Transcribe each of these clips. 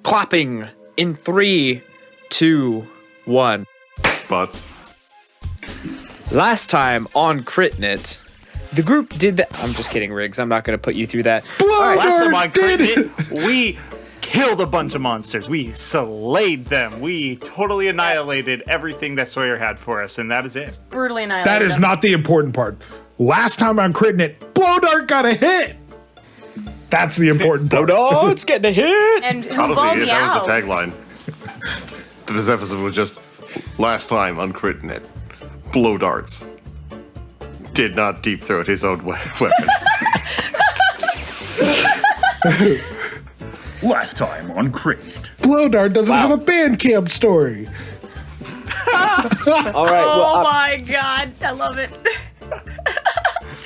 clapping in 3, 2, 1. But Last time on Critnit, the group did that. I'm just kidding, Riggs. I'm not going to put you through that. Last time on Critnit, we killed a bunch of monsters. We slayed them. We totally annihilated everything that Sawyer had for us, and that is it. Brutally annihilated. That is not the important part. Last time on Critnit, Blowdart got a hit. That's the important part. Oh, it's getting a hit. And who honestly, balled me that was out? the tagline. This episode was just last time on Critnit. Blow darts. Did not deep throat his own weapon. Last time on Critnit. Blowdart doesn't have a band camp story. All right. Oh my god, I love it.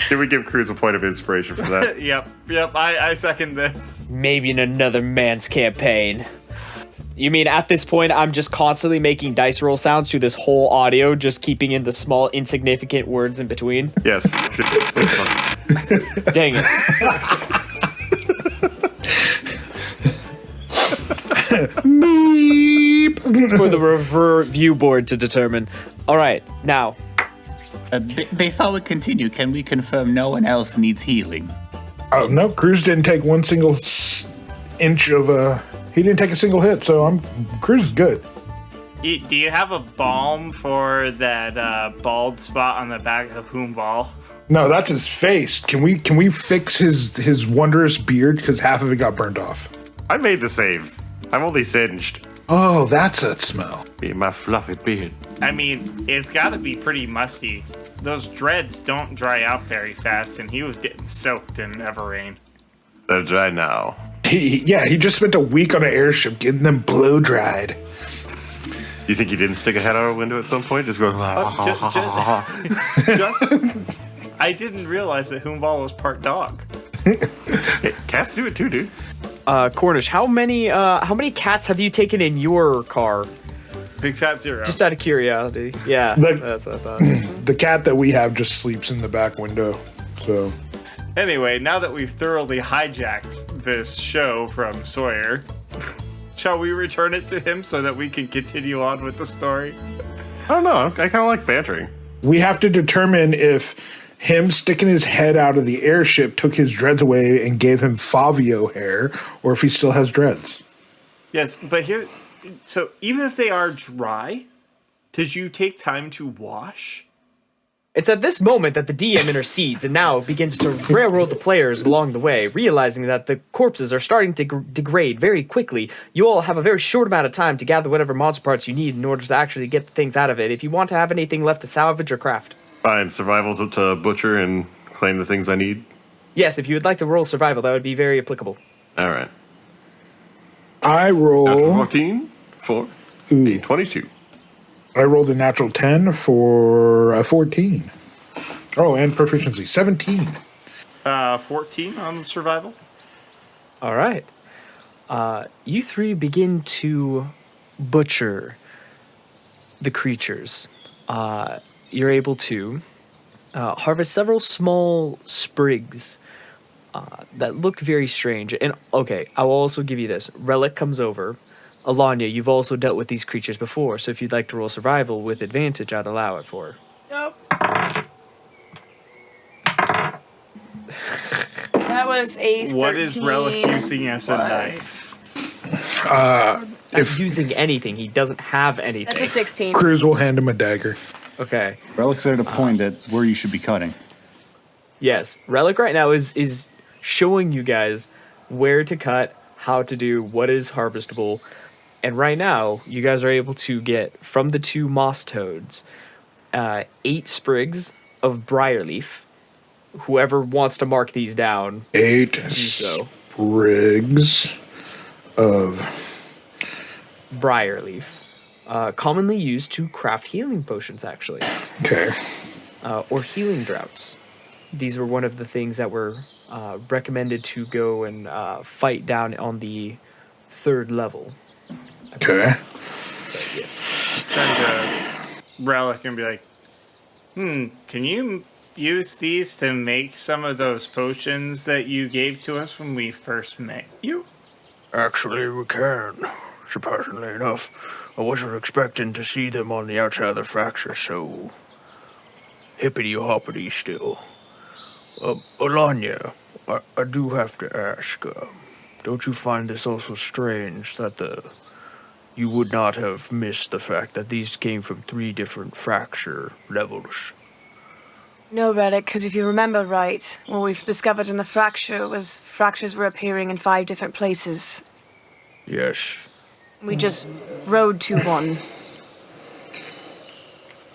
Can we give Cruz a point of inspiration for that? Yep, I second this. Maybe in another man's campaign. You mean at this point, I'm just constantly making dice roll sounds through this whole audio, just keeping in the small, insignificant words in between? Yes. Dang it. Meep. For the review board to determine. All right, now. Before we continue, can we confirm no one else needs healing? Oh, no, Cruz didn't take one single inch of he didn't take a single hit, so Cruz is good. Do you have a balm for that bald spot on the back of Hoomval? No, that's his face. Can we fix his wondrous beard because half of it got burnt off? I made the save. I'm only singed. Oh, that's that smell. Me and my fluffy beard. I mean, it's got to be pretty musty. Those dreads don't dry out very fast, and he was getting soaked in Everrain. They're dry now. He just spent a week on an airship getting them blow dried. You think he didn't stick a head out a window at some point? Just go. I didn't realize that Hoomval was part dog. Hey, cats do it too, dude. Cornish, how many cats have you taken in your car? Big fat zero. Just out of curiosity. Yeah, that's what I thought. The cat that we have just sleeps in the back window. So Anyway, now that we've thoroughly hijacked this show from Sawyer, shall we return it to him so that we can continue on with the story? I don't know. I kind of like bantering. we have to determine if him sticking his head out of the airship took his dreads away and gave him Fabio hair, or if he still has dreads. Yes, but here, so even if they are dry, did you take time to wash? It's at this moment that the DM intercedes and now begins to railroad the players along the way, realizing that the corpses are starting to degrade very quickly. You all have a very short amount of time to gather whatever monster parts you need in order to actually get the things out of it, if you want to have anything left to salvage or craft. Fine, survival to butcher and claim the things I need. Yes, if you would like to roll survival, that would be very applicable. All right. I Natural roll. 14 for a 22. I rolled a natural 10 for a 14. Oh, and proficiency 17. 14 on the survival. All right. You three begin to butcher the creatures. You're able to harvest several small sprigs that look very strange. And okay, I will also give you this. Relic comes over. Alanya, you've also dealt with these creatures before, so if you'd like to roll survival with advantage, I'd allow it for her. Nope. That was a 13. What is Relic using as a knife? If using anything, he doesn't have anything. That's a 16. Cruz will hand him a dagger. Okay. Relic's at a point at where you should be cutting. Yes, Relic right now is showing you guys where to cut, how to do, what is harvestable. And right now, you guys are able to get, from the two moss toads, 8 sprigs of briarleaf. Whoever wants to mark these down, 8 do so. sprigs of Briarleaf. Commonly used to craft healing potions, actually. Okay. Or healing droughts. These were one of the things that were recommended to go and fight down on the 3rd level. Okay. Yes. Turn to Relic and be like, can you use these to make some of those potions that you gave to us when we first met you? Actually, we can. Surprisingly enough, I wasn't expecting to see them on the outside of the fracture, so hippity-hoppity still. Alanya, I do have to ask, don't you find this also strange that you would not have missed the fact that these came from 3 different fracture levels? No, Relic, because if you remember right, what we've discovered in the fracture was fractures were appearing in 5 different places. Yes, We just rode to one.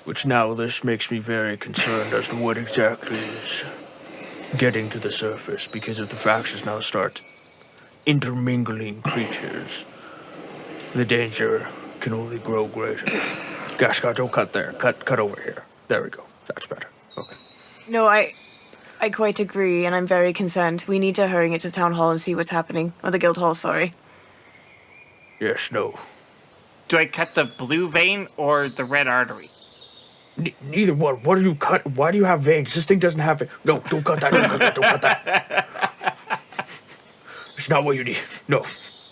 which now this makes me very concerned as to what exactly is getting to the surface, because if the fractures now start intermingling creatures, the danger can only grow greater. Gashka, don't cut there. Cut over here. There we go. That's better. Okay. No, I quite agree, and I'm very concerned. We need to hurry it to Town Hall and see what's happening. Or the Guild Hall, sorry. Yes, no. Do I cut the blue vein or the red artery? Neither one. What do you cut? Why do you have veins? This thing doesn't have it. No, don't cut that. Don't cut that. Don't cut that. It's not what you need. No.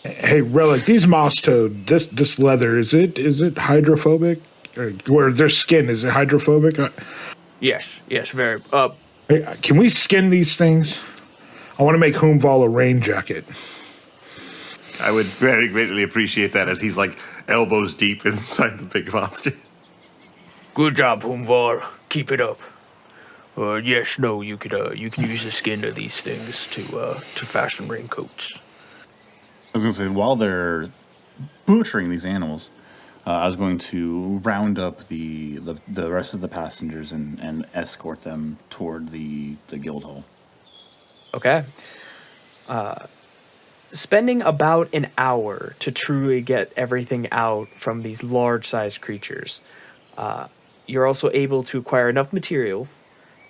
Hey, Relic, these moss toad, this leather, is it hydrophobic? Or their skin, is it hydrophobic? Yes, very. Hey, can we skin these things? I want to make Hoomval a rain jacket. I would very greatly appreciate that, as he's like elbows deep inside the big monster. Good job, Humvar. Keep it up. Yes, no, you can use the skin of these things to fashion raincoats. I was going to say, while they're butchering these animals, I was going to round up the rest of the passengers and escort them toward the guild hall. Okay. Spending about an hour to truly get everything out from these large-sized creatures, you're also able to acquire enough material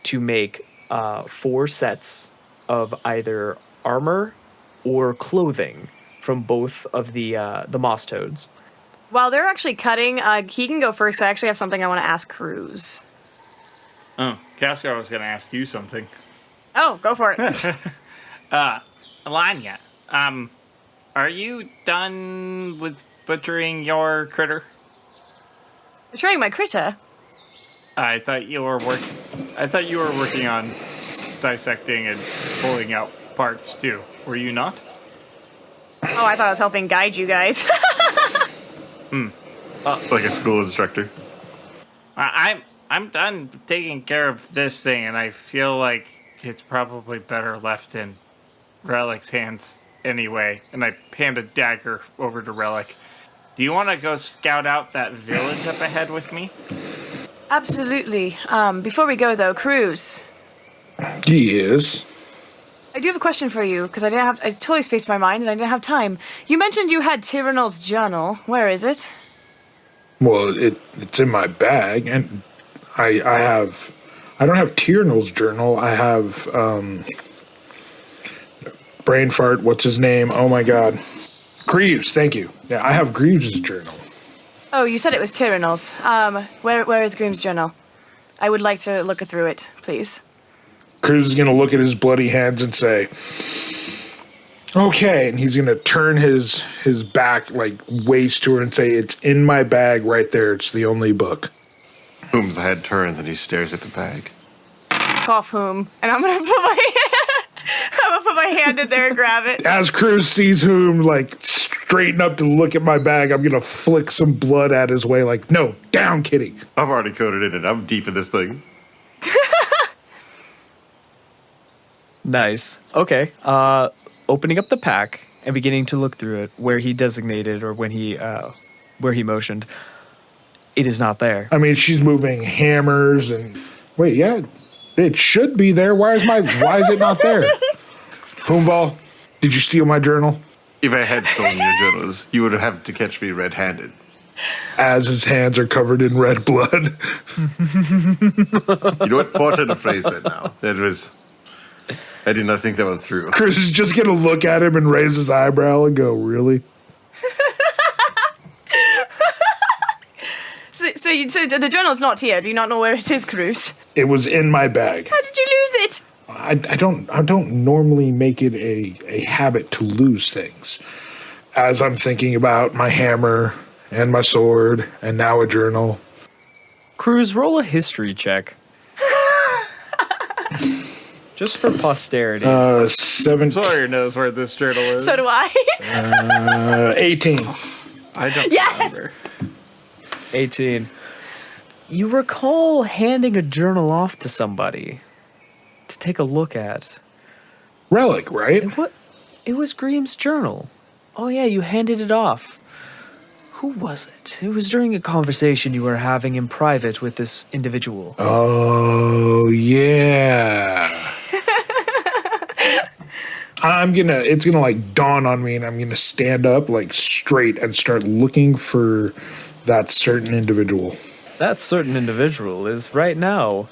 to make 4 sets of either armor or clothing from both of the moss toads. While they're actually cutting, he can go first. I actually have something I want to ask Cruz. Oh, Cascar was going to ask you something. Oh, go for it. Alanya, are you done with butchering your critter? Betraying my critter? I thought you were working on dissecting and pulling out parts too. Were you not? Oh, I thought I was helping guide you guys. Like a school instructor. I'm done taking care of this thing, and I feel like it's probably better left in Relic's hands anyway. And I hand a dagger over to Relic. Do you want to go scout out that village up ahead with me? Absolutely. Before we go, though, Cruz, Yes. I do have a question for you, because I totally spaced my mind and I didn't have time. You mentioned you had Tyrannel's journal. Where is it? Well, it's in my bag, and I don't have Tyrannel's journal. I have brain fart. What's his name? Oh my God, Greaves. Thank you. Yeah, I have Greaves' journal. Oh, you said it was Tyrannel's. Where is Grimm's journal? I would like to look through it, please. Cruz is gonna look at his bloody hands and say, "Okay," and he's gonna turn his back like waist to her and say, "It's in my bag right there. It's the only book." Boom's head turns and he stares at the bag. Cough whom, and I'm gonna put my hand in there and grab it. As Cruz sees whom like straighten up to look at my bag, I'm gonna flick some blood at his way, like, "No, down, kitty." I've already coded in it. I'm deep in this thing. Nice. Okay. Opening up the pack and beginning to look through it where he designated or when he where he motioned. It is not there. I mean, she's moving hammers and wait, yeah, it should be there. Why is it not there? Hoomball, did you steal my journal? If I had stolen your journals, you would have to catch me red-handed. As his hands are covered in red blood. You know what? Fortunate phrase right now. I did not think that one through. Chris is just gonna look at him and raise his eyebrow and go, "Really?" So the journal's not here. Do you not know where it is, Cruz? It was in my bag. How did you lose it? I don't normally make it a habit to lose things. as I'm thinking about my hammer and my sword and now a journal. Cruz, roll a history check. Just for posterity. 7, knows where this journal is. So do I. 18. I don't Yes! remember. 18. You recall handing a journal off to somebody to take a look at. Relic, right? What? It was Greem's journal. Oh yeah, you handed it off. Who was it? It was during a conversation you were having in private with this individual. Oh, yeah. It's gonna like dawn on me, and I'm gonna stand up like straight and start looking for that certain individual. That certain individual is right now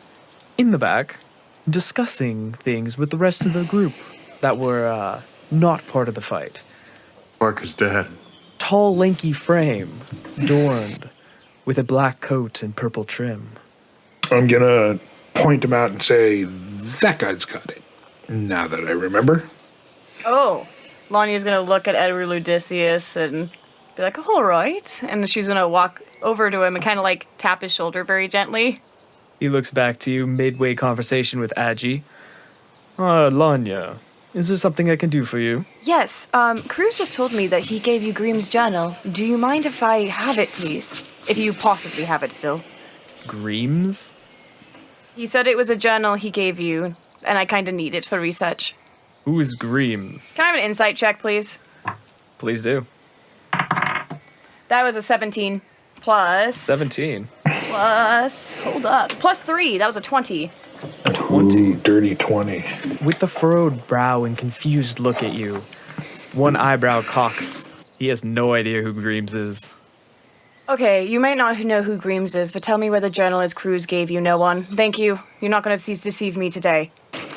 in the back discussing things with the rest of the group that were not part of the fight. Mark is dead. Tall, lanky frame, adorned with a black coat and purple trim. I'm gonna point him out and say, that guy's got it. Now that I remember. Oh, Lanya's gonna look at Edward Ludicius and be like, all right. And she's gonna walk over to him and kind of like tap his shoulder very gently. He looks back to you, midway conversation with Agi. Lanya, is there something I can do for you? Yes, Cruz just told me that he gave you Greem's journal. Do you mind if I have it, please? If you possibly have it still. Greem's? He said it was a journal he gave you, and I kind of need it for research. Who is Greem's? Can I have an insight check, please? Please do. That was a 17 plus. 17. Plus. Hold up. Plus 3. That was a 20. 20. Dirty 20. With the furrowed brow and confused look at you, one eyebrow cocks. He has no idea who Greem's is. Okay, you may not know who Greem's is, but tell me where the journal is Cruz gave you, no one. Thank you. You're not going to deceive me today.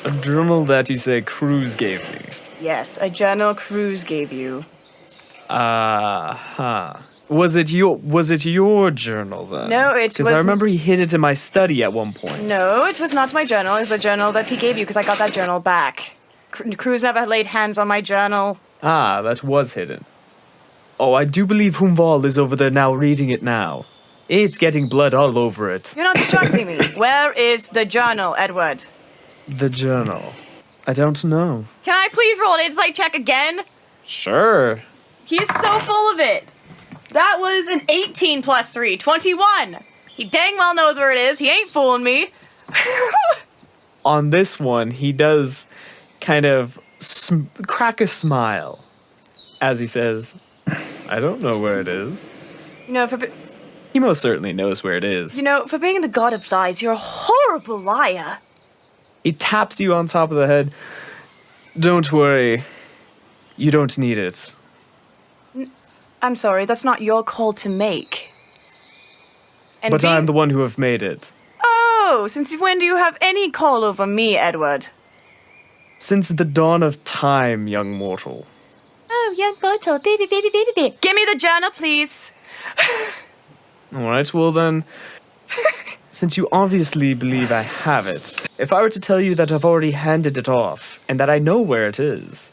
A journal that you say Cruz gave me. Yes, a journal Cruz gave you. Was it your journal then? No, it Because I was- remember he hid it in my study at one point. No, it was not my journal. It was the journal that he gave you because I got that journal back. Cruz never laid hands on my journal. Ah, that was hidden. Oh, I do believe Humval is over there now reading it now. It's getting blood all over it. You're not distracting me. Where is the journal, Edward? The journal. I don't know. Can I please roll an insight check again? Sure. He is so full of it. That was an 18 plus 3, 21. He dang well knows where it is. He ain't fooling me. On this one, he does kind of crack a smile as he says, I don't know where it is. You know, He most certainly knows where it is. for being the god of lies, you're a horrible liar. He taps you on top of the head. Don't worry. You don't need it. I'm sorry, that's not your call to make. And But I'm the one who have made it. Oh, since when do you have any call over me, Edward? Since the dawn of time, young mortal. Oh, young mortal, baby, baby, baby, baby. Give me the journal, please. Alright, well then, since you obviously believe I have it, if I were to tell you that I've already handed it off, and that I know where it is,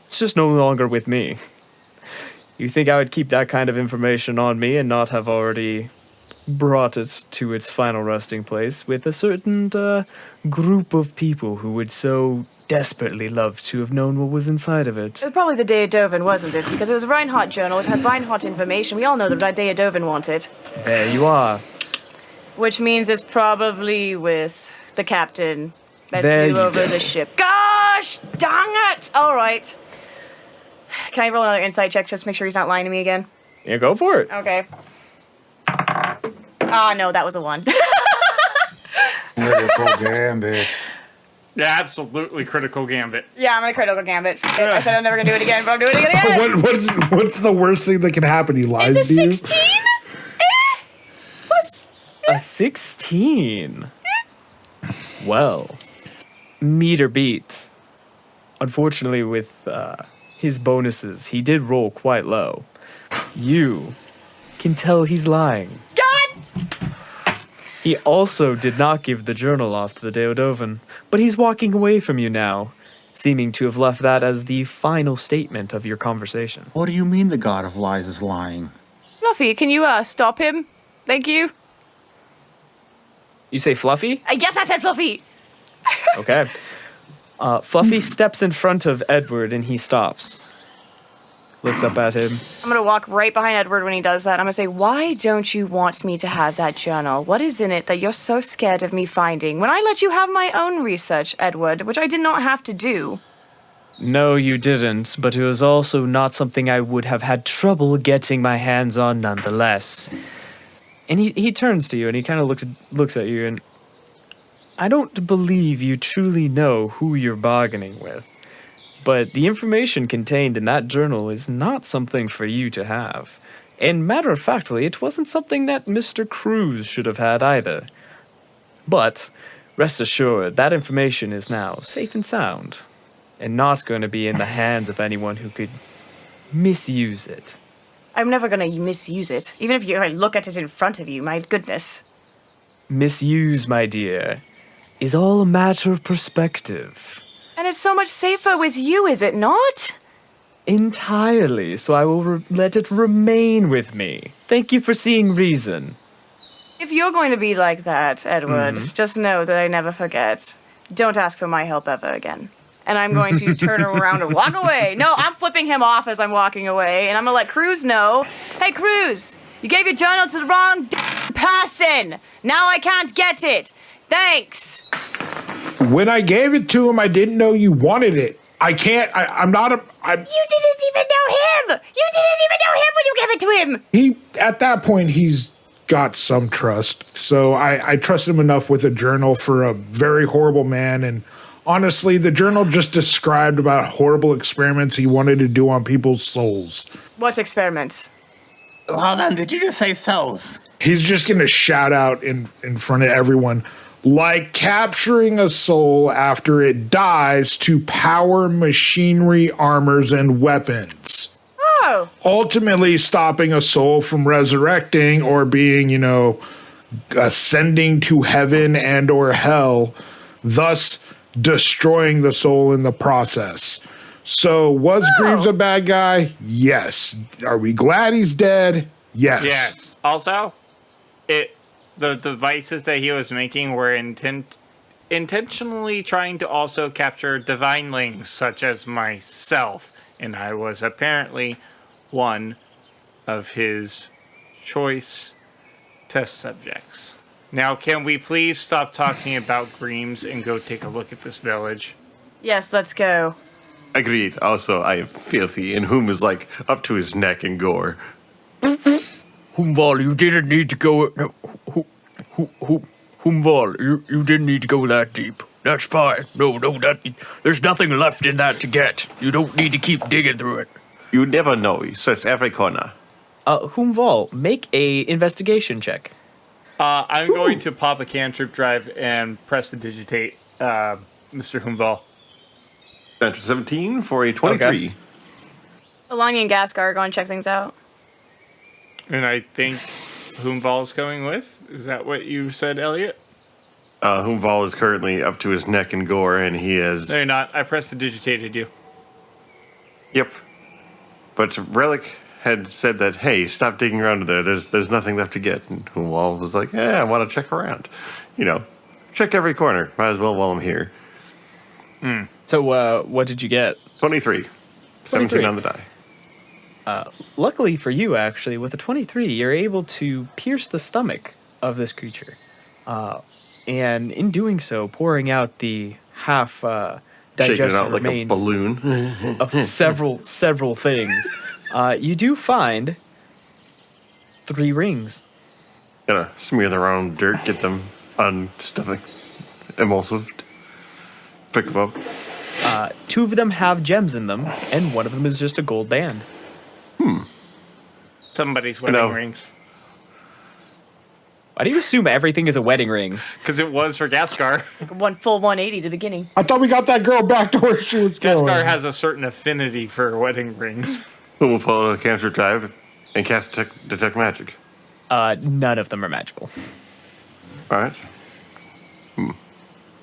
it's just no longer with me. You think I would keep that kind of information on me and not have already brought it to its final resting place with a certain group of people who would so desperately love to have known what was inside of it? It was probably the Deodovan, wasn't it? Because it was a Reinhardt journal. It had Reinhardt information. We all know that Deodovan wanted. There you are. Which means it's probably with the captain that There flew you over go. the ship. Gosh, dang it! All right. Can I roll another insight check just to make sure he's not lying to me again? Yeah, go for it. Okay. Ah, no, that was a 1. Critical gambit. Yeah, absolutely critical gambit. Yeah, I'm gonna critical gambit. I said I'm never gonna do it again, but I'm doing it again. What's the worst thing that can happen? He lies It's a to you? 16? Plus. A 16. Well, meter beats. Unfortunately, with his bonuses, he did roll quite low. You can tell he's lying. God! He also did not give the journal off to the Deodovan, but he's walking away from you now, seeming to have left that as the final statement of your conversation. What do you mean the god of lies is lying? Fluffy, can you stop him? Thank you. You say Fluffy? Yes, I said Fluffy. Okay. Fluffy steps in front of Edward and he stops. Looks up at him. I'm gonna walk right behind Edward when he does that. I'm gonna say, why don't you want me to have that journal? What is in it that you're so scared of me finding when I let you have my own research, Edward, which I did not have to do? No, you didn't, but it was also not something I would have had trouble getting my hands on nonetheless. And he turns to you and he kind of looks at you and I don't believe you truly know who you're bargaining with. But the information contained in that journal is not something for you to have. And matter of factly, it wasn't something that Mr. Cruz should have had either. But rest assured, that information is now safe and sound, and not going to be in the hands of anyone who could misuse it. I'm never gonna misuse it, even if I look at it in front of you, my goodness. Misuse, my dear, is all a matter of perspective. And it's so much safer with you, is it not? Entirely, so I will let it remain with me. Thank you for seeing reason. If you're going to be like that, Edward, just know that I never forget. Don't ask for my help ever again. And I'm going to turn around and walk away. No, I'm flipping him off as I'm walking away, and I'm gonna let Cruz know. Hey, Cruz, you gave your journal to the wrong person. Now I can't get it. Thanks. When I gave it to him, I didn't know you wanted it. I'm not a. You didn't even know him. You didn't even know him when you gave it to him. At that point, he's got some trust. So I trust him enough with a journal for a very horrible man. And honestly, the journal just described about horrible experiments he wanted to do on people's souls. What experiments? Hold on, did you just say souls? He's just going to shout out in front of everyone, like capturing a soul after it dies to power machinery, armors, and weapons. Oh. Ultimately stopping a soul from resurrecting or being, ascending to heaven and or hell, thus destroying the soul in the process. So was Greaves a bad guy? Yes. Are we glad he's dead? Yes. Yes. Also, the devices that he was making were intentionally trying to also capture divinelings such as myself, and I was apparently one of his choice test subjects. Now, can we please stop talking about Greaves and go take a look at this village? Yes, let's go. Agreed. Also, I am filthy, and Whom is like up to his neck in gore. Humval, you didn't need to go. Humval, you didn't need to go that deep. That's fine. No, there's nothing left in that to get. You don't need to keep digging through it. You never know. He says every corner. Humval, make a investigation check. I'm going to pop a cantrip drive and press to digitate Mr. Humval. Natural 17 for a 23. Okay. Alani and Gaskar are going to check things out. And I think Humval's going with? Is that what you said, Elliot? Humval is currently up to his neck in gore, and he is... No, you're not. I pressed to digitated you. Yep. But Relic had said that, hey, stop digging around there. There's nothing left to get. And Humval was like, I want to check around. Check every corner. Might as well while I'm here. So, what did you get? 23. 17 on the die. Luckily for you, actually, with a 23, you're able to pierce the stomach of this creature. And in doing so, pouring out the half Shaking it digested out like a remains balloon. of several things, you do find 3 rings. Gonna smear them around dirt, get them unstuffing, emulsive. Pick them up. 2 of them have gems in them, and 1 of them is just a gold band. Somebody's wedding rings. Why do you assume everything is a wedding ring? Because it was for Gaskar. One full 180 to the beginning. I thought we got that girl back to where she was going. Gaskar has a certain affinity for wedding rings. Who will pull a cantrip drive and cast detect magic? None of them are magical. All right.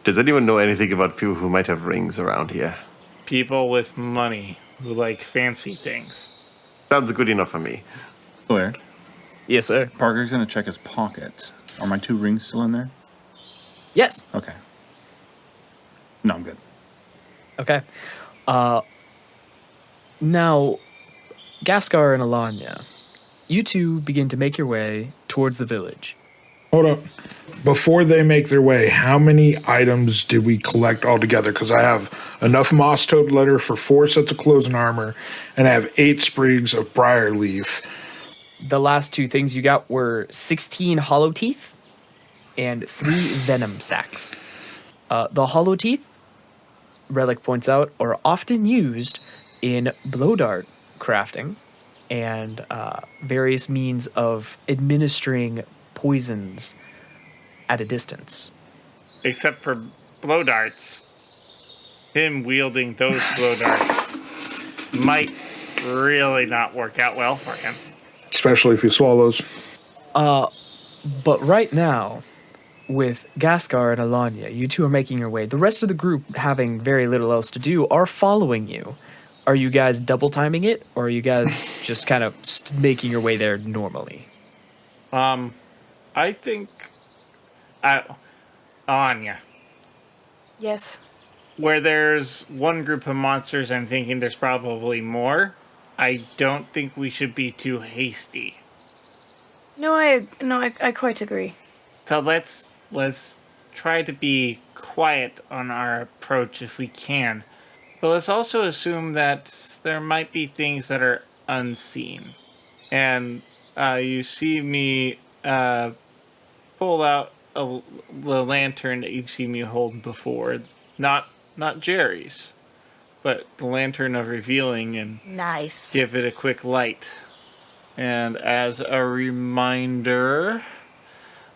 Does anyone know anything about people who might have rings around here? people with money who like fancy things. Sounds good enough for me. Where? Yes, sir. Parker's gonna check his pocket. Are my 2 rings still in there? Yes. Okay. No, I'm good. Okay. Now, Gaskar and Alanya, you two begin to make your way towards the village. Hold up. Before they make their way, how many items did we collect altogether? Because I have enough moss toad leather for 4 sets of clothes and armor, and I have 8 sprigs of briar leaf. The last 2 things you got were 16 hollow teeth and 3 venom sacs. The hollow teeth, Relic points out, are often used in blow dart crafting and various means of administering poisons at a distance. Except for blow darts. Him wielding those blow darts might really not work out well for him. Especially if he swallows. But right now, with Gaskar and Alanya, you two are making your way. The rest of the group, having very little else to do, are following you. Are you guys double timing it, or are you guys just kind of making your way there normally? I think... Anya, Yes. where there's one group of monsters, I'm thinking there's probably more. I don't think we should be too hasty. No, I quite agree. So let's try to be quiet on our approach if we can. But let's also assume that there might be things that are unseen. And you see me pull out the lantern that you've seen me hold before. Not Jerry's, but the lantern of revealing, and Nice. give it a quick light. And as a reminder,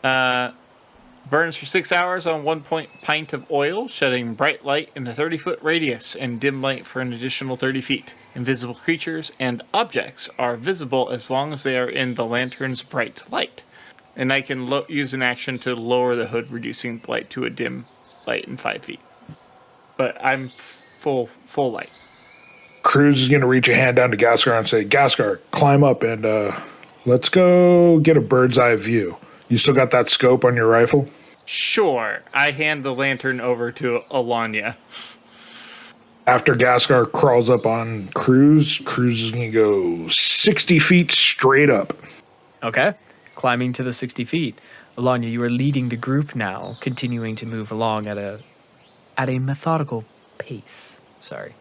burns for 6 hours on 1 pint of oil, shedding bright light in a 30-foot radius and dim light for an additional 30 feet. Invisible creatures and objects are visible as long as they are in the lantern's bright light. And I can use an action to lower the hood, reducing the light to a dim light in 5 feet. But I'm full light. Cruz is going to reach a hand down to Gaskar and say, Gaskar, climb up and let's go get a bird's eye view. You still got that scope on your rifle? Sure. I hand the lantern over to Alanya. After Gaskar crawls up on Cruz, Cruz is going to go 60 feet straight up. Okay. Climbing to the 60 feet. Alanya, you are leading the group now, continuing to move along at a methodical pace. Sorry.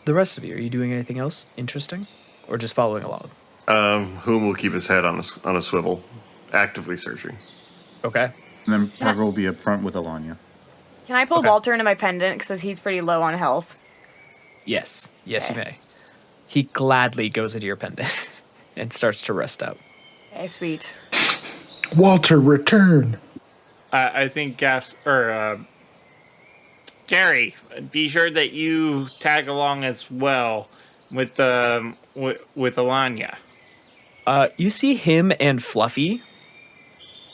The rest of you, are you doing anything else interesting? Or just following along? Whom will keep his head on a swivel, actively searching. Okay. And then Parker will be up front with Alanya. Can I pull Okay. Walter into my pendant because he's pretty low on health? Yes. Yes, you Okay. may. He gladly goes into your pendant and starts to rest out. Okay, sweet. Walter, return. I think Gary, be sure that you tag along as well with Alanya. You see him and Fluffy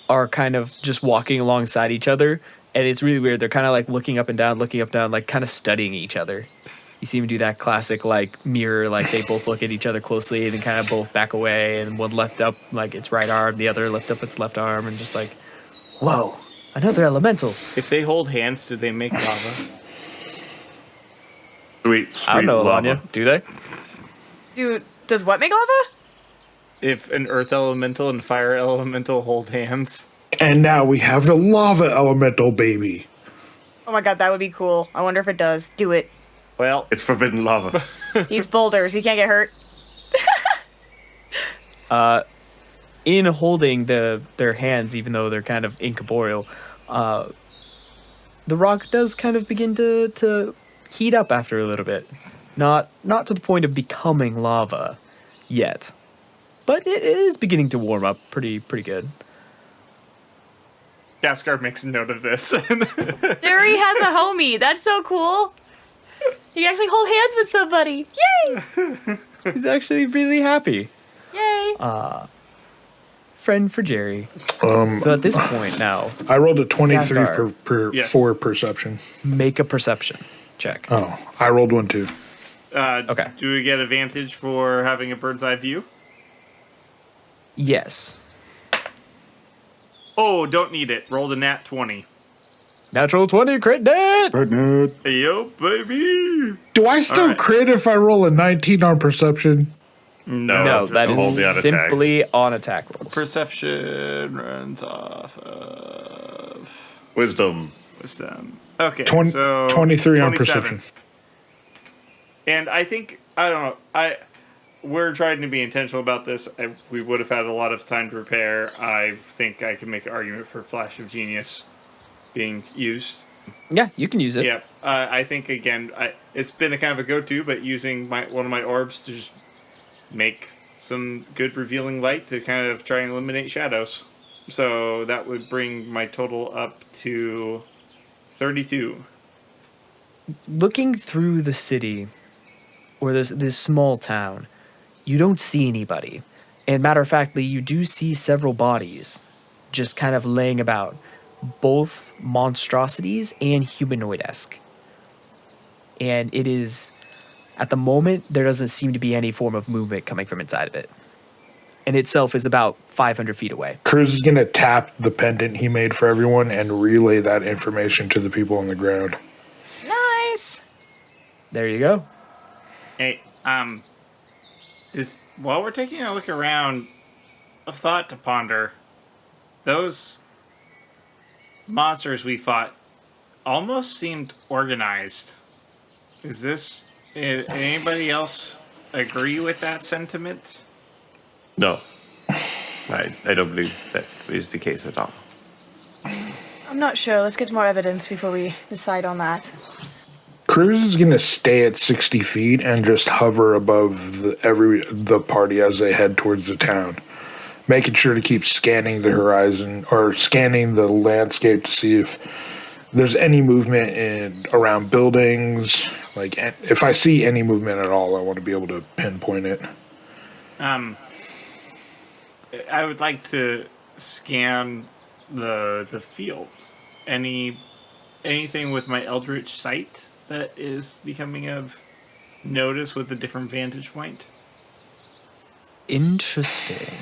are kind of just walking alongside each other, and it's really weird. They're kind of like looking up and down, like kind of studying each other. You see him do that classic like mirror, like they both look at each other closely and then kind of both back away, and one lift up like its right arm, the other lift up its left arm, and just like, whoa, another elemental. If they hold hands, do they make lava? Sweet I don't know, lava. Alanya. Do they? Dude, does what make lava? If an earth elemental and fire elemental hold hands? And now we have the lava elemental baby. Oh my god, that would be cool. I wonder if it does. Do it. Well, It's forbidden lava. He's boulders. He can't get hurt. In holding their hands, even though they're kind of incorporeal, the rock does kind of begin to heat up after a little bit. Not to the point of becoming lava yet, but it is beginning to warm up pretty good. Gaskar makes a note of this. Jerry has a homie. That's so cool. He can actually hold hands with somebody. Yay! He's actually really happy. Yay! Friend for Jerry. So at this point now, I rolled a 23 Gaskar. per Yes. for perception. make a perception. check. Oh, I rolled one too. Okay. Do we get advantage for having a bird's eye view? Yes. Oh, don't need it. Rolled a nat 20. Natural 20 crit net. Hey, yo, baby. Do I still right. crit if I roll a 19 on perception? No, that hold the is on simply on attack rolls. Perception runs off of Wisdom. wisdom. Okay, 20, so 23 on 27. perception. And I think I don't know. We're trying to be intentional about this. We would have had a lot of time to prepare. I think I can make an argument for Flash of Genius being used. Yeah, you can use it. Yeah, I think again, it's been a kind of a go-to, but using one of my orbs to just make some good revealing light to kind of try and eliminate shadows. So that would bring my total up to 32. Looking through the city, or this small town, you don't see anybody. And matter of factly, you do see several bodies just kind of laying about, both monstrosities and humanoid-esque. And it is, at the moment, there doesn't seem to be any form of movement coming from inside of it. And itself is about 500 feet away. Cruz is going to tap the pendant he made for everyone and relay that information to the people on the ground. Nice. There you go. Hey, while we're taking a look around, a thought to ponder. Those monsters we fought almost seemed organized. Anybody else agree with that sentiment? No. I don't believe that is the case at all. I'm not sure. Let's get more evidence before we decide on that. Cruz is going to stay at 60 feet and just hover above the party as they head towards the town, making sure to keep scanning the horizon or scanning the landscape to see if there's any movement around buildings. Like, if I see any movement at all, I want to be able to pinpoint it. I would like to scan the field. Anything with my Eldritch sight that is becoming of notice with a different vantage point? Interesting.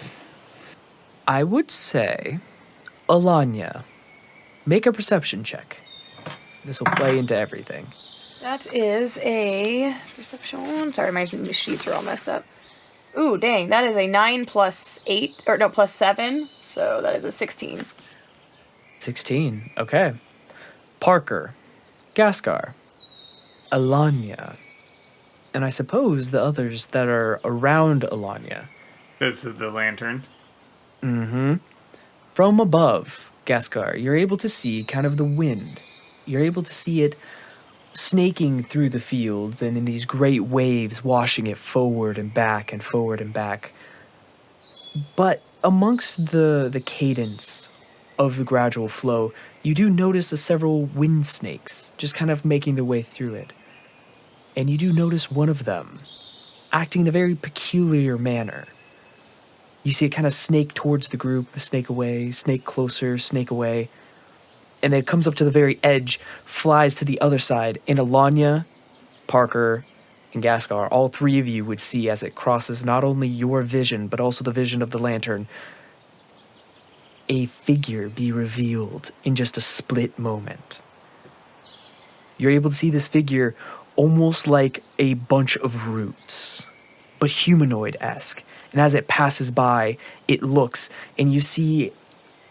I would say, Alanya, make a perception check. This will play into everything. That is a perception. Sorry, my sheets are all messed up. Ooh, dang. That is a 9 plus 8, or no, plus 7. So that is a 16. 16. Okay. Parker, Gaskar, Alanya, and I suppose the others that are around Alanya. Because of the lantern. From above, Gaskar, you're able to see kind of the wind. You're able to see it snaking through the fields and in these great waves washing it forward and back and forward and back. But amongst the cadence of the gradual flow, you do notice several wind snakes just kind of making their way through it. And you do notice one of them acting in a very peculiar manner. You see it kind of snake towards the group, snake away, snake closer, snake away. And then it comes up to the very edge, flies to the other side, and Alanya, Parker, and Gaskar, all three of you would see as it crosses not only your vision, but also the vision of the lantern, a figure be revealed in just a split moment. You're able to see this figure almost like a bunch of roots, but humanoid-esque. And as it passes by, it looks, and you see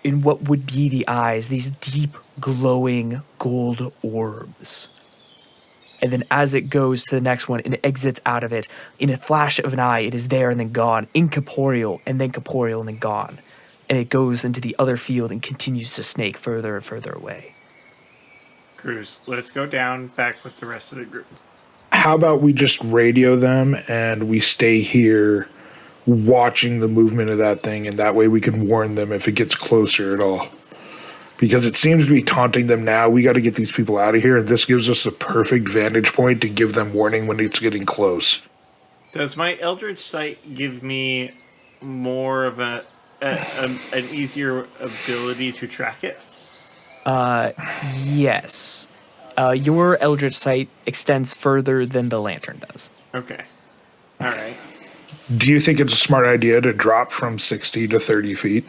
in what would be the eyes, these deep, glowing gold orbs. And then as it goes to the next one and it exits out of it, in a flash of an eye, it is there and then gone, incorporeal and then corporeal and then gone. And it goes into the other field and continues to snake further and further away. Cruz, let's go down back with the rest of the group. How about we just radio them and we stay here watching the movement of that thing, and that way we can warn them if it gets closer at all. Because it seems to be taunting them now. We got to get these people out of here, and this gives us a perfect vantage point to give them warning when it's getting close. Does my Eldritch Sight give me more of an easier ability to track it? Yes. Your Eldritch Sight extends further than the lantern does. Okay. All right. Do you think it's a smart idea to drop from 60 to 30 feet?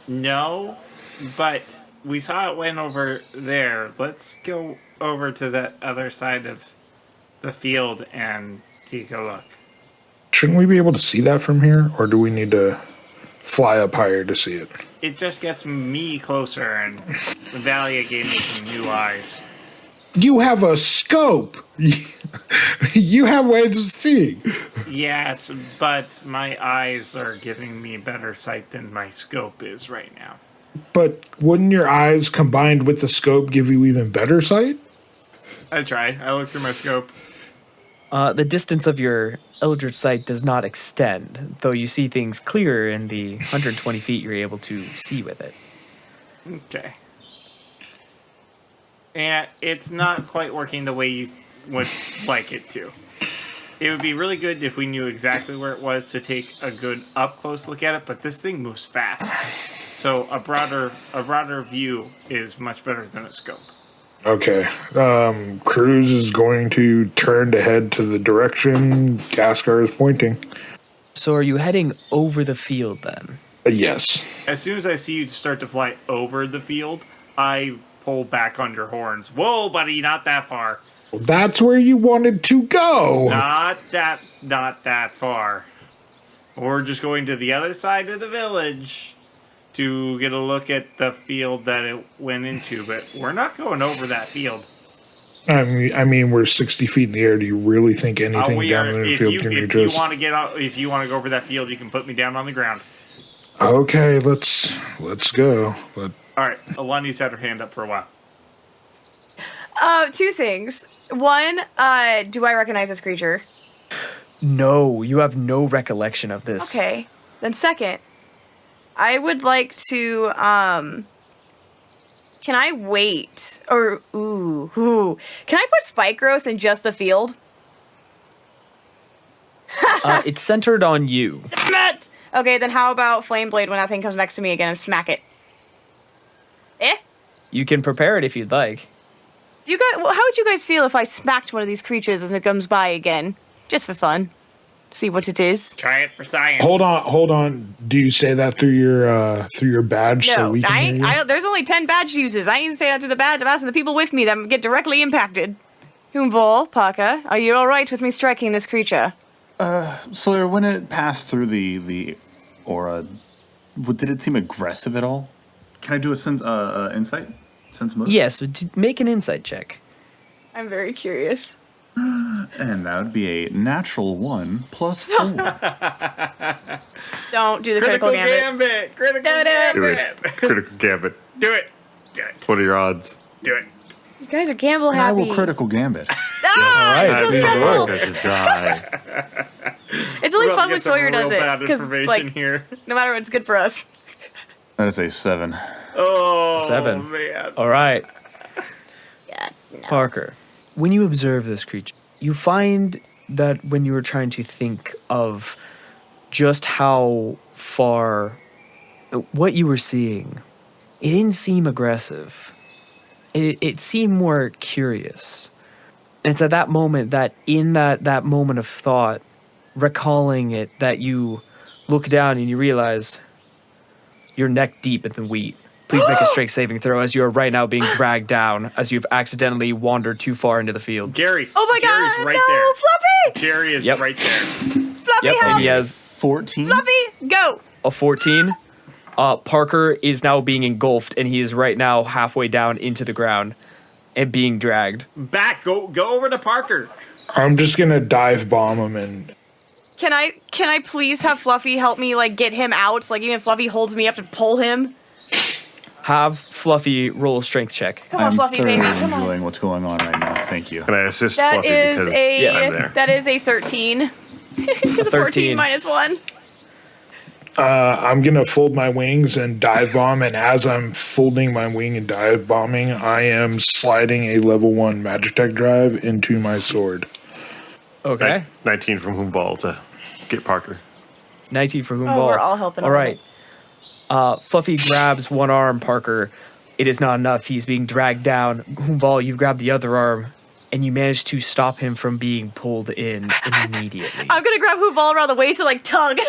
No, but we saw it went over there. Let's go over to that other side of the field and take a look. Shouldn't we be able to see that from here, or do we need to fly up higher to see it? It just gets me closer, and Valia gave me some new eyes. You have a scope. You have ways of seeing. Yes, but my eyes are giving me better sight than my scope is right now. But wouldn't your eyes combined with the scope give you even better sight? I try. I look through my scope. The distance of your Eldritch Sight does not extend, though you see things clearer in the 120 feet you're able to see with it. Okay. And it's not quite working the way you would like it to. It would be really good if we knew exactly where it was to take a good up-close look at it, but this thing moves fast. So a broader view is much better than a scope. Okay. Cruz is going to turn to head to the direction Gaskar is pointing. So are you heading over the field then? Yes. As soon as I see you start to fly over the field, I pull back on your horns. Whoa, buddy, not that far. That's where you wanted to go. Not that far. We're just going to the other side of the village to get a look at the field that it went into, but we're not going over that field. I mean, we're 60 feet in the air. Do you really think anything down in the field can reach us? If you want to go over that field, you can put me down on the ground. Okay, let's go. But All right, Alani's had her hand up for a while. Two things. One, do I recognize this creature? No, you have no recollection of this. Okay. Then second, I would like to, can I wait? Or, can I put spike growth in just the field? It's centered on you. Damn it! Okay, then how about flame blade when that thing comes next to me again and smack it? You can prepare it if you'd like. You guys, well, how would you guys feel if I smacked one of these creatures as it comes by again? Just for fun. See what it is. Try it for science. hold on. Do you say that through your badge so No, we can hear you? I don't, there's only 10 badge uses. I ain't say that through the badge. I'm asking the people with me that get directly impacted. Humvol, Paka, are you alright with me striking this creature? Sawyer, when it passed through the aura, did it seem aggressive at all? Can I do a insight? Sense motive? Yes, make an insight check. I'm very curious. And that would be a natural 1 plus 4. Don't do the critical gambit. Critical Do it. gambit. Do it. Critical gambit. Do it. Do it. What are your odds? Do it. You guys are gamble And I happy. will critical gambit. Ah, Alright. it's so That means stressful. we're going to die. It's only We'll fun get when some Sawyer real does it. bad Because, information like, here. no matter what, it's good for us. That is a 7. Oh, 7. man. All right, Yeah, no. Parker. When you observe this creature, you find that when you were trying to think of just how far what you were seeing, it didn't seem aggressive. It seemed more curious. And it's at that moment that in that moment of thought, recalling it, that you look down and you realize you're neck deep in the wheat. Please make a strength saving throw as you are right now being dragged down as you've accidentally wandered too far into the field. Gary. Oh my Gary's god, right no, there. Fluffy! Jerry is Yep. right there. Fluffy, Yep, help! and he has 14? Fluffy, go! a 14. Parker is now being engulfed, and he is right now halfway down into the ground and being dragged. Back. Go over to Parker. I'm just gonna dive bomb him and Can I please have Fluffy help me, like, get him out? So, like, even if Fluffy holds me up to pull him? Have Fluffy roll a strength check. Come on, I'm Fluffy, thoroughly baby, come on. enjoying what's going on right now. Thank you. Can I assist That Fluffy is because I'm there? that is a 13. Because a 14 13. minus 1. I'm gonna fold my wings and dive bomb. And as I'm folding my wing and dive bombing, I am sliding a level 1 magic tech drive into my sword. Okay. 19 from Humbal to get Parker. 19 for Humbal. Oh, we're all helping All him. right. Fluffy grabs one arm, Parker. It is not enough. He's being dragged down. Humbal, you grab the other arm, and you manage to stop him from being pulled in immediately. I'm gonna grab Huval around the waist and like tug.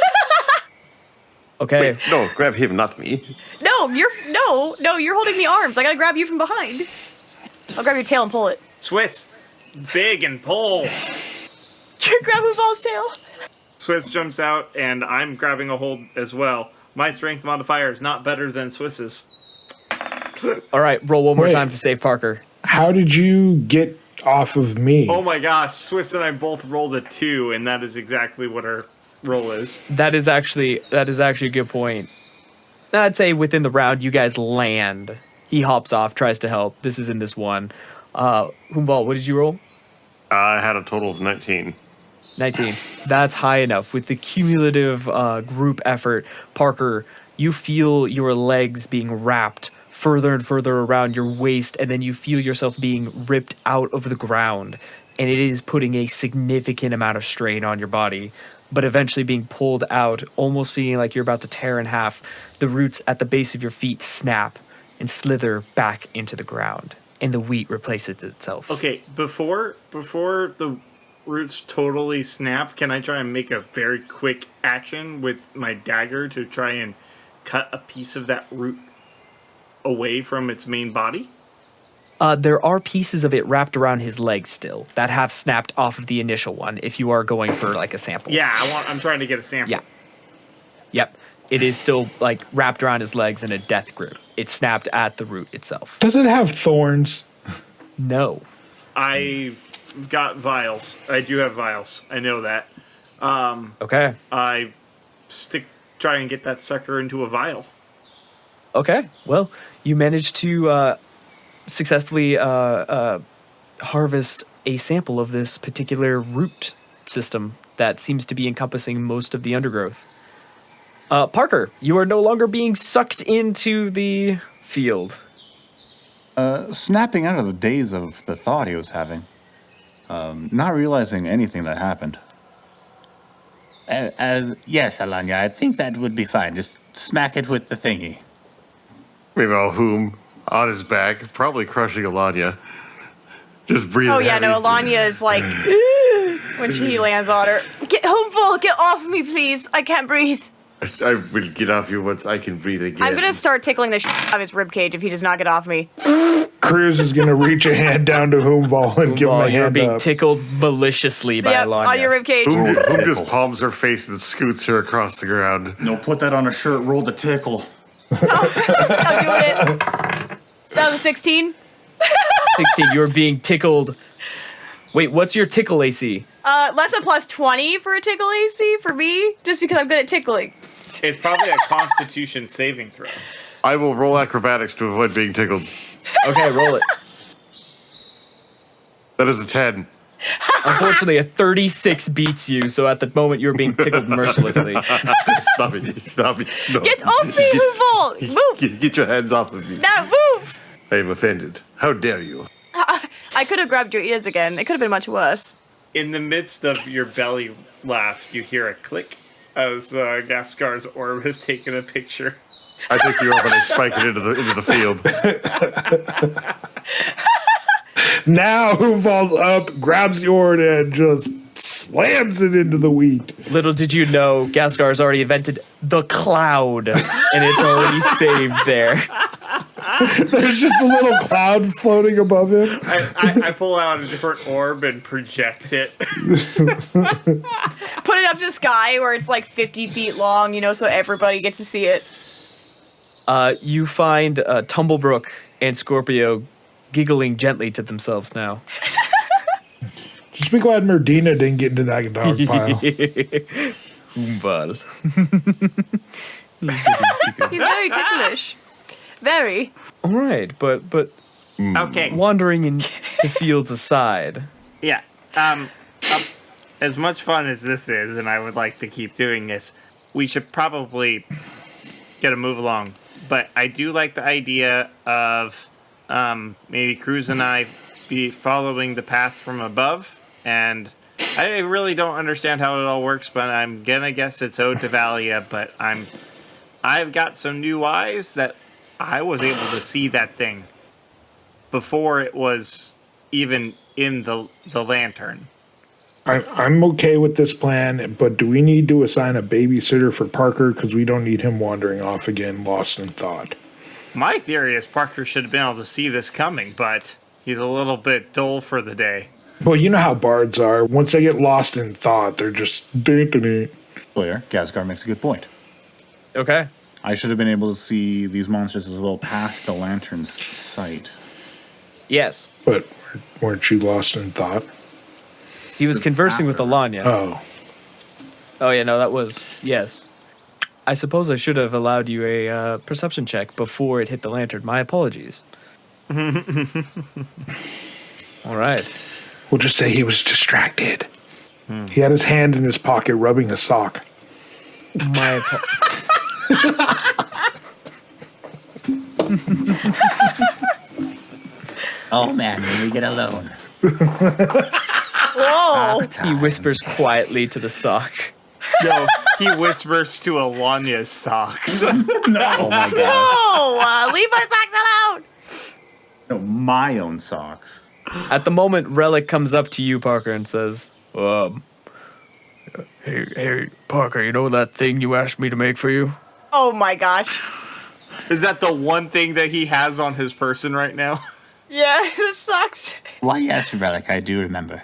Okay. Wait, no, grab him, not me. No, you're holding the arms. I gotta grab you from behind. I'll grab your tail and pull it. Swiss, big and pull. You grab Huval's tail. Swiss jumps out, and I'm grabbing a hold as well. My strength modifier is not better than Swiss's. All right, roll one more Wait. time to save Parker. How did you get off of me? Oh my gosh, Swiss and I both rolled a 2, and that is exactly what our roll is. That is actually a good point. I'd say within the round, you guys land. He hops off, tries to help. This is in this one. Humbal, what did you roll? I had a total of 19. 19. That's high enough. With the cumulative group effort, Parker, you feel your legs being wrapped further and further around your waist, and then you feel yourself being ripped out of the ground. And it is putting a significant amount of strain on your body, but eventually being pulled out, almost feeling like you're about to tear in half. The roots at the base of your feet snap and slither back into the ground, and the wheat replaces itself. Okay, before the roots totally snap, can I try and make a very quick action with my dagger to try and cut a piece of that root away from its main body? There are pieces of it wrapped around his legs still that have snapped off of the initial one. If you are going for like a sample, Yeah, I'm trying to get a sample. yeah, yep, it is still like wrapped around his legs in a death grip. It snapped at the root itself. Does it have thorns? No, I've got vials. I do have vials. I know that. okay, I try and get that sucker into a vial. okay. Well, you managed to successfully harvest a sample of this particular root system that seems to be encompassing most of the undergrowth. Parker, you are no longer being sucked into the field. Snapping out of the daze of the thought he was having. Not realizing anything that happened. Yes, Alanya, I think that would be fine. Just smack it with the thingy. Meanwhile, Whom, on his back, probably crushing Alanya. Just breathing Oh yeah, heavy. no, Alanya is like when she lands on her. Get Huval, get off me, please. I can't breathe. I will get off you once I can breathe again. I'm gonna start tickling the out of his ribcage if he does not get off me. Cruz is gonna reach a hand down to Humbal and give him Well, a you're hand being up. tickled maliciously by Yep, Alanya. on your ribcage. Whom just palms her face and scoots her across the ground. No, put that on a shirt, roll the tickle. I'm doing it. That was a 16. 16, you're being tickled. Wait, what's your tickle AC? Less than plus 20 for a tickle AC for me, just because I'm good at tickling. It's probably a Constitution saving throw. I will roll acrobatics to avoid being tickled. Okay, roll it. That is a 10. Unfortunately, a 36 beats you, so at the moment you're being tickled mercilessly. Stop it. Stop it. No. Get off me, Huval! Move! Get your hands off of me. Now move! I am offended. How dare you? I could have grabbed your ears again. It could have been much worse. In the midst of your belly laugh, you hear a click as Gaskar's orb has taken a picture. I pick you up and I spike it into the field. Now Humbal's up, grabs the orb and just slams it into the wheat. Little did you know, Gaskar's already invented the cloud, and it's already saved there. There's just a little cloud floating above him. I pull out a different orb and project it. Put it up to the sky where it's like 50 feet long, so everybody gets to see it. You find Tumblebrook and Scorpio giggling gently to themselves now. Just be glad Merdina didn't get into that dog pile. Humbal. He's very ticklish. Very. All right, but Okay. wandering into fields aside. Yeah. As much fun as this is, and I would like to keep doing this, we should probably get a move along. But I do like the idea of maybe Cruz and I be following the path from above. And I really don't understand how it all works, but I'm gonna guess it's Ode to Valia. But I've got some new eyes that I was able to see that thing before it was even in the lantern. I'm okay with this plan, but do we need to assign a babysitter for Parker? Because we don't need him wandering off again, lost in thought. My theory is Parker should have been able to see this coming, but he's a little bit dull for the day. Well, you know how bards are. Once they get lost in thought, they're just... dun-dun-dun. Clear. Gasgar makes a good point. Okay. I should have been able to see these monsters as well past the lantern's sight. Yes. But weren't you lost in thought? He was conversing with Alanya. Oh. Oh, yeah, no, that was... Yes. I suppose I should have allowed you a perception check before it hit the lantern. My apologies. All right. We'll just say he was distracted. He had his hand in his pocket rubbing a sock. My Oh man, when we get alone. Whoa! He whispers quietly to the sock. No, he whispers to Alanya's socks. Oh my god. No! Leave my socks alone! No, my own socks. At the moment, Relic comes up to you, Parker, and says, hey, Parker, you know that thing you asked me to make for you? Oh my gosh. Is that the one thing that he has on his person right now? Yeah, this sucks. Why, yes, Relic, I do remember.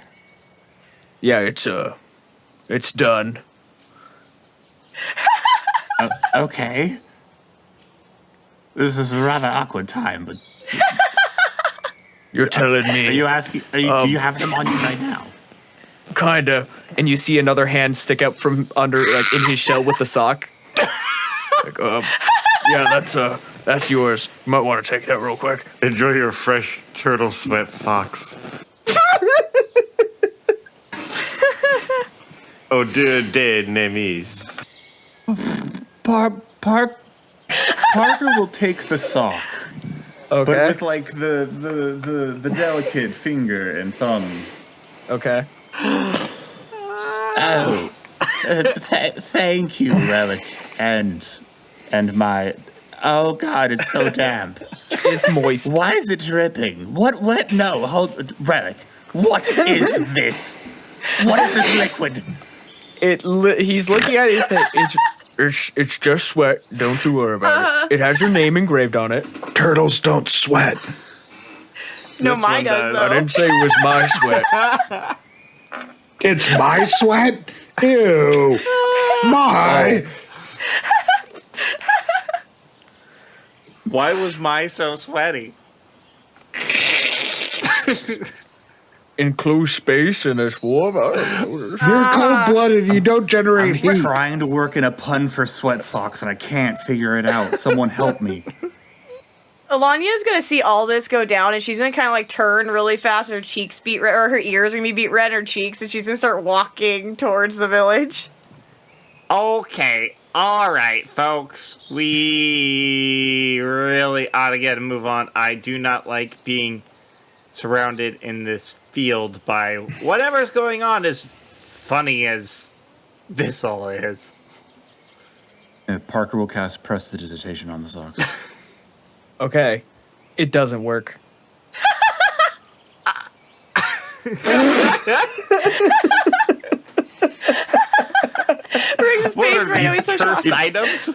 Yeah, it's done. Okay. This is a rather awkward time, but You're telling me. are you asking? Do you have them on you right now? Kinda. And you see another hand stick out from under, like, in his shell with the sock. Like, yeah, that's yours. You might want to take that real quick. Enjoy your fresh turtle sweat socks. Oh, dear Nemes. Parker will take the sock, Okay. but with like the delicate finger and thumb. Okay. Oh, thank you, Relic, and my. Oh God, it's so damp. It's moist. Why is it dripping? What? No, hold, Relic. What is this? What is this liquid? He's looking at it. He said, "It's just sweat. Don't you worry about it. It has your name engraved on it." Turtles don't sweat. No, This mine one does, does. I though. didn't say it was my sweat. It's my sweat? Ew. My. Why was my so sweaty? Enclosed space and it's warm. I don't know. You're cold-blooded. You don't generate I'm heat. trying to work in a pun for sweat socks and I can't figure it out. Someone help me. Alania's gonna see all this go down, and she's gonna kind of like turn really fast. Her cheeks beat red, or her ears are gonna be beat red in her cheeks, and she's gonna start walking towards the village. Okay, all right, folks. We really ought to get a move on. I do not like being surrounded in this field by whatever's going on, as funny as this all is. Parker will cast prestidigitation on the socks. Okay. It doesn't work. Brings his What face are right now. these He's so cursed shocked. items?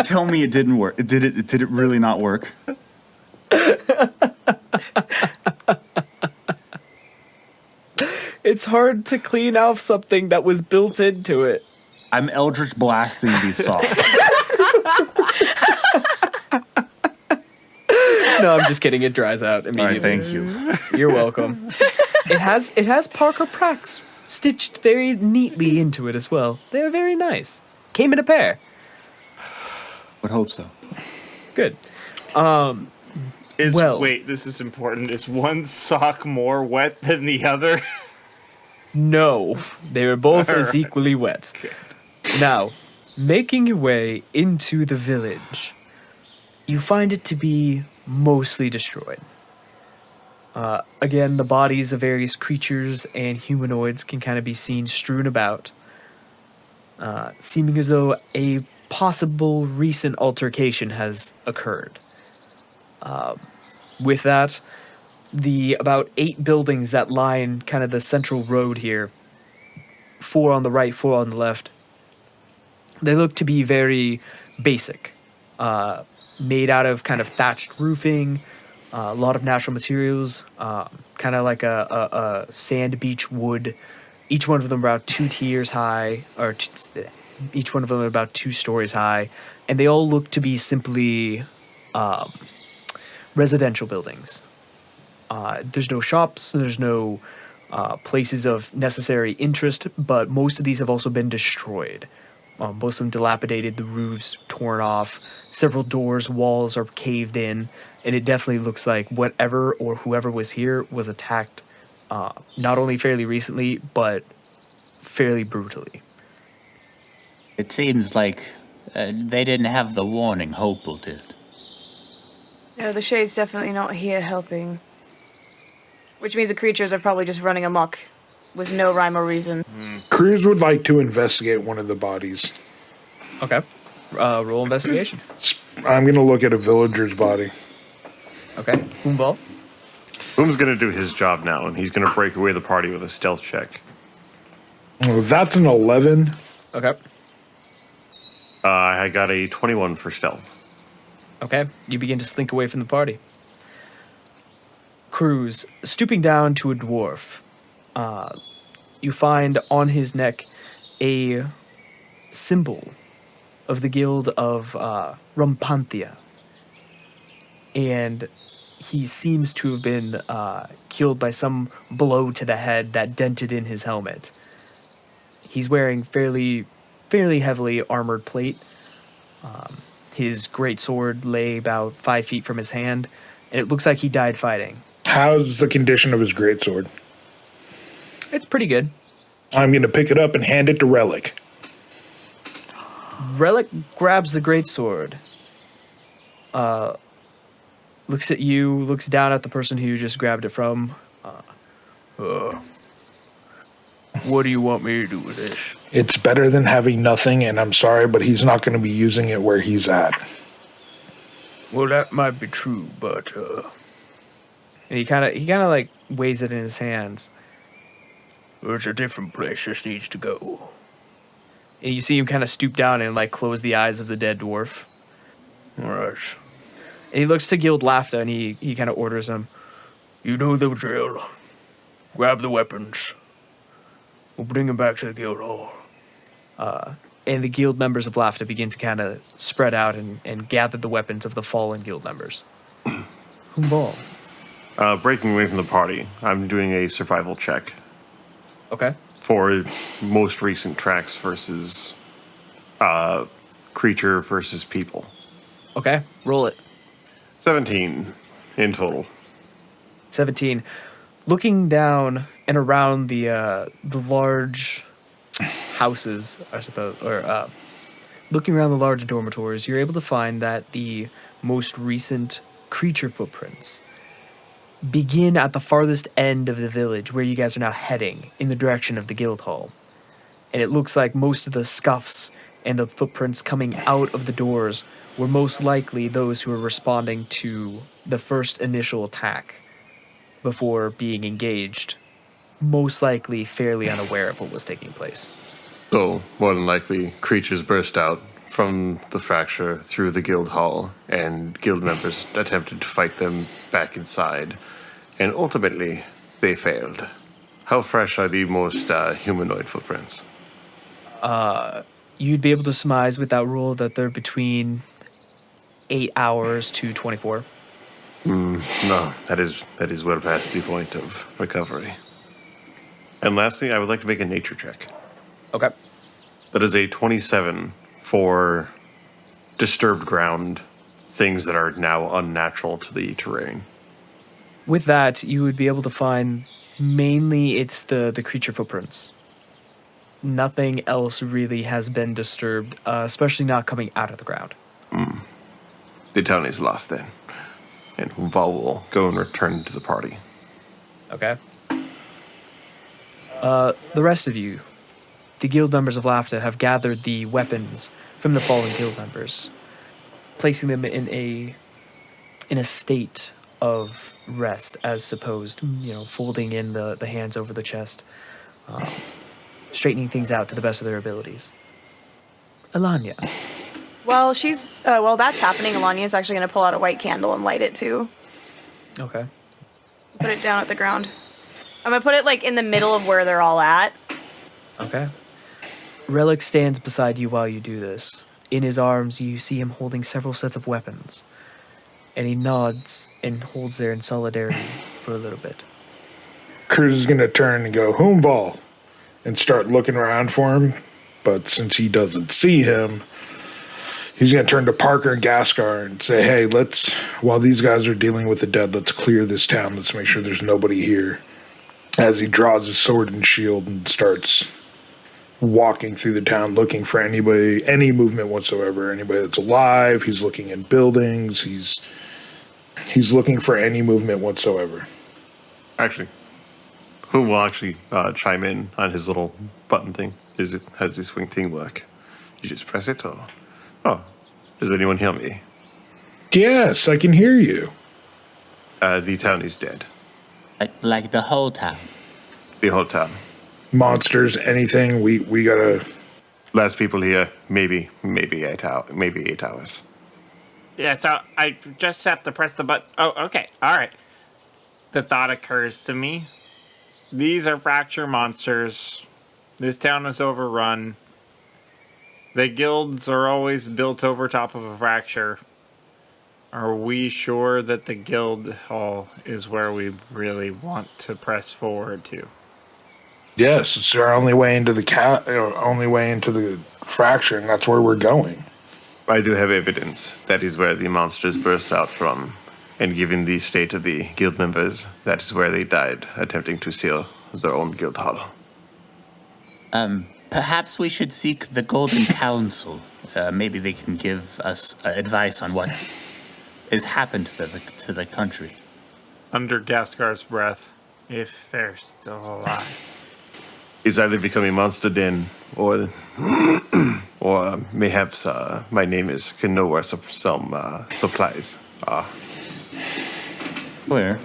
Tell me it didn't work. Did it really not work? It's hard to clean off something that was built into it. I'm Eldritch blasting these socks. No, I'm just kidding. It dries out All immediately. right, thank you. You're welcome. It has Parker Prax stitched very neatly into it as well. They're very nice. Came in a pair. Would hope so. Good. Wait, this is important. Is one sock more wet than the other? No, they were both as Alright. equally wet. Now, making your way into the village, you find it to be mostly destroyed. Again, the bodies of various creatures and humanoids can kind of be seen strewn about, seeming as though a possible recent altercation has occurred. With that, the about 8 buildings that line kind of the central road here, 4 on the right, 4 on the left, they look to be very basic, made out of kind of thatched roofing, a lot of natural materials, kind of like a sand beach wood. Each one of them about 2 tiers high, each one of them about 2 stories high, and they all look to be simply residential buildings. There's no shops, there's no places of necessary interest, but most of these have also been destroyed. Most of them dilapidated, the roofs torn off, several doors, walls are caved in, and it definitely looks like whatever or whoever was here was attacked not only fairly recently, but fairly brutally. It seems like they didn't have the warning Hopewell did. No, the Shade's definitely not here helping. Which means the creatures are probably just running amok with no rhyme or reason. Cruz would like to investigate one of the bodies. Okay. Roll investigation. I'm going to look at a villager's body. Okay. Boomball. Boom's going to do his job now, and he's going to break away the party with a stealth check. Oh, that's an 11. Okay. I got a 21 for stealth. Okay. You begin to slink away from the party. Cruz, stooping down to a dwarf, you find on his neck a symbol of the guild of Rumpanthia. And he seems to have been killed by some blow to the head that dented in his helmet. He's wearing fairly heavily armored plate. His greatsword lay about 5 feet from his hand, and it looks like he died fighting. How's the condition of his greatsword? It's pretty good. I'm going to pick it up and hand it to Relic. Relic grabs the greatsword. Looks at you, looks down at the person who you just grabbed it from. What do you want me to do with this? It's better than having nothing, and I'm sorry, but he's not going to be using it where he's at. Well, that might be true, but and he kind of like weighs it in his hands. There's a different place this needs to go. And you see him kind of stoop down and like close the eyes of the dead dwarf. All right. And he looks to Guild Lafta and he kind of orders him. You know the drill. Grab the weapons. We'll bring them back to the guild hall. And the guild members of Lafta begin to kind of spread out and gather the weapons of the fallen guild members. Humbal. Breaking away from the party, I'm doing a survival check Okay. for most recent tracks versus creature versus people. Okay. Roll it. 17 in total. 17. Looking down and around the large houses, I suppose, or looking around the large dormitories, you're able to find that the most recent creature footprints begin at the farthest end of the village where you guys are now heading in the direction of the guild hall. And it looks like most of the scuffs and the footprints coming out of the doors were most likely those who were responding to the first initial attack before being engaged, most likely fairly unaware of what was taking place. So, more than likely, creatures burst out from the fracture through the guild hall, and guild members attempted to fight them back inside, and ultimately, they failed. How fresh are the most humanoid footprints? You'd be able to surmise with that rule that they're between 8 hours to 24. No, that is well past the point of recovery. And lastly, I would like to make a nature check. Okay. That is a 27 for disturbed ground, things that are now unnatural to the terrain. With that, you would be able to find mainly it's the creature footprints. Nothing else really has been disturbed, especially not coming out of the ground. The town is lost then, and Val will go and return to the party. Okay. The rest of you, the guild members of Lafta, have gathered the weapons from the fallen guild members, placing them in a state of rest, as supposed, folding in the hands over the chest, straightening things out to the best of their abilities. Alanya. While that's happening, Alania's actually going to pull out a white candle and light it too. Okay. Put it down at the ground. I'm going to put it like in the middle of where they're all at. Okay. Relic stands beside you while you do this. In his arms, you see him holding several sets of weapons. And he nods and holds there in solidarity for a little bit. Cruz is going to turn and go, Humbal, and start looking around for him. But since he doesn't see him, he's going to turn to Parker and Gaskar and say, hey, while these guys are dealing with the dead, let's clear this town. Let's make sure there's nobody here. As he draws his sword and shield and starts walking through the town looking for anybody, any movement whatsoever, anybody that's alive. He's looking in buildings. He's looking for any movement whatsoever. Actually, who will actually chime in on his little button thing? How's this swing thing work? You just press it, or does anyone hear me? Yes, I can hear you. The town is dead. Like the whole town. The whole town. Monsters, anything. We gotta. Last people here, maybe 8 hours. Yeah, so I just have to press the button. Oh, okay. All right. The thought occurs to me. These are fracture monsters. This town is overrun. The guilds are always built over top of a fracture. Are we sure that the guild hall is where we really want to press forward to? Yes, it's our only way into the fracture, and that's where we're going. I do have evidence. That is where the monsters burst out from. And given the state of the guild members, that is where they died, attempting to seal their own guild hall. Perhaps we should seek the Golden Council. Maybe they can give us advice on what has happened to the country. Under Gaskar's breath, if they're still alive. It's either becoming monster den, or mayhaps my name can know where some supplies are. Claire,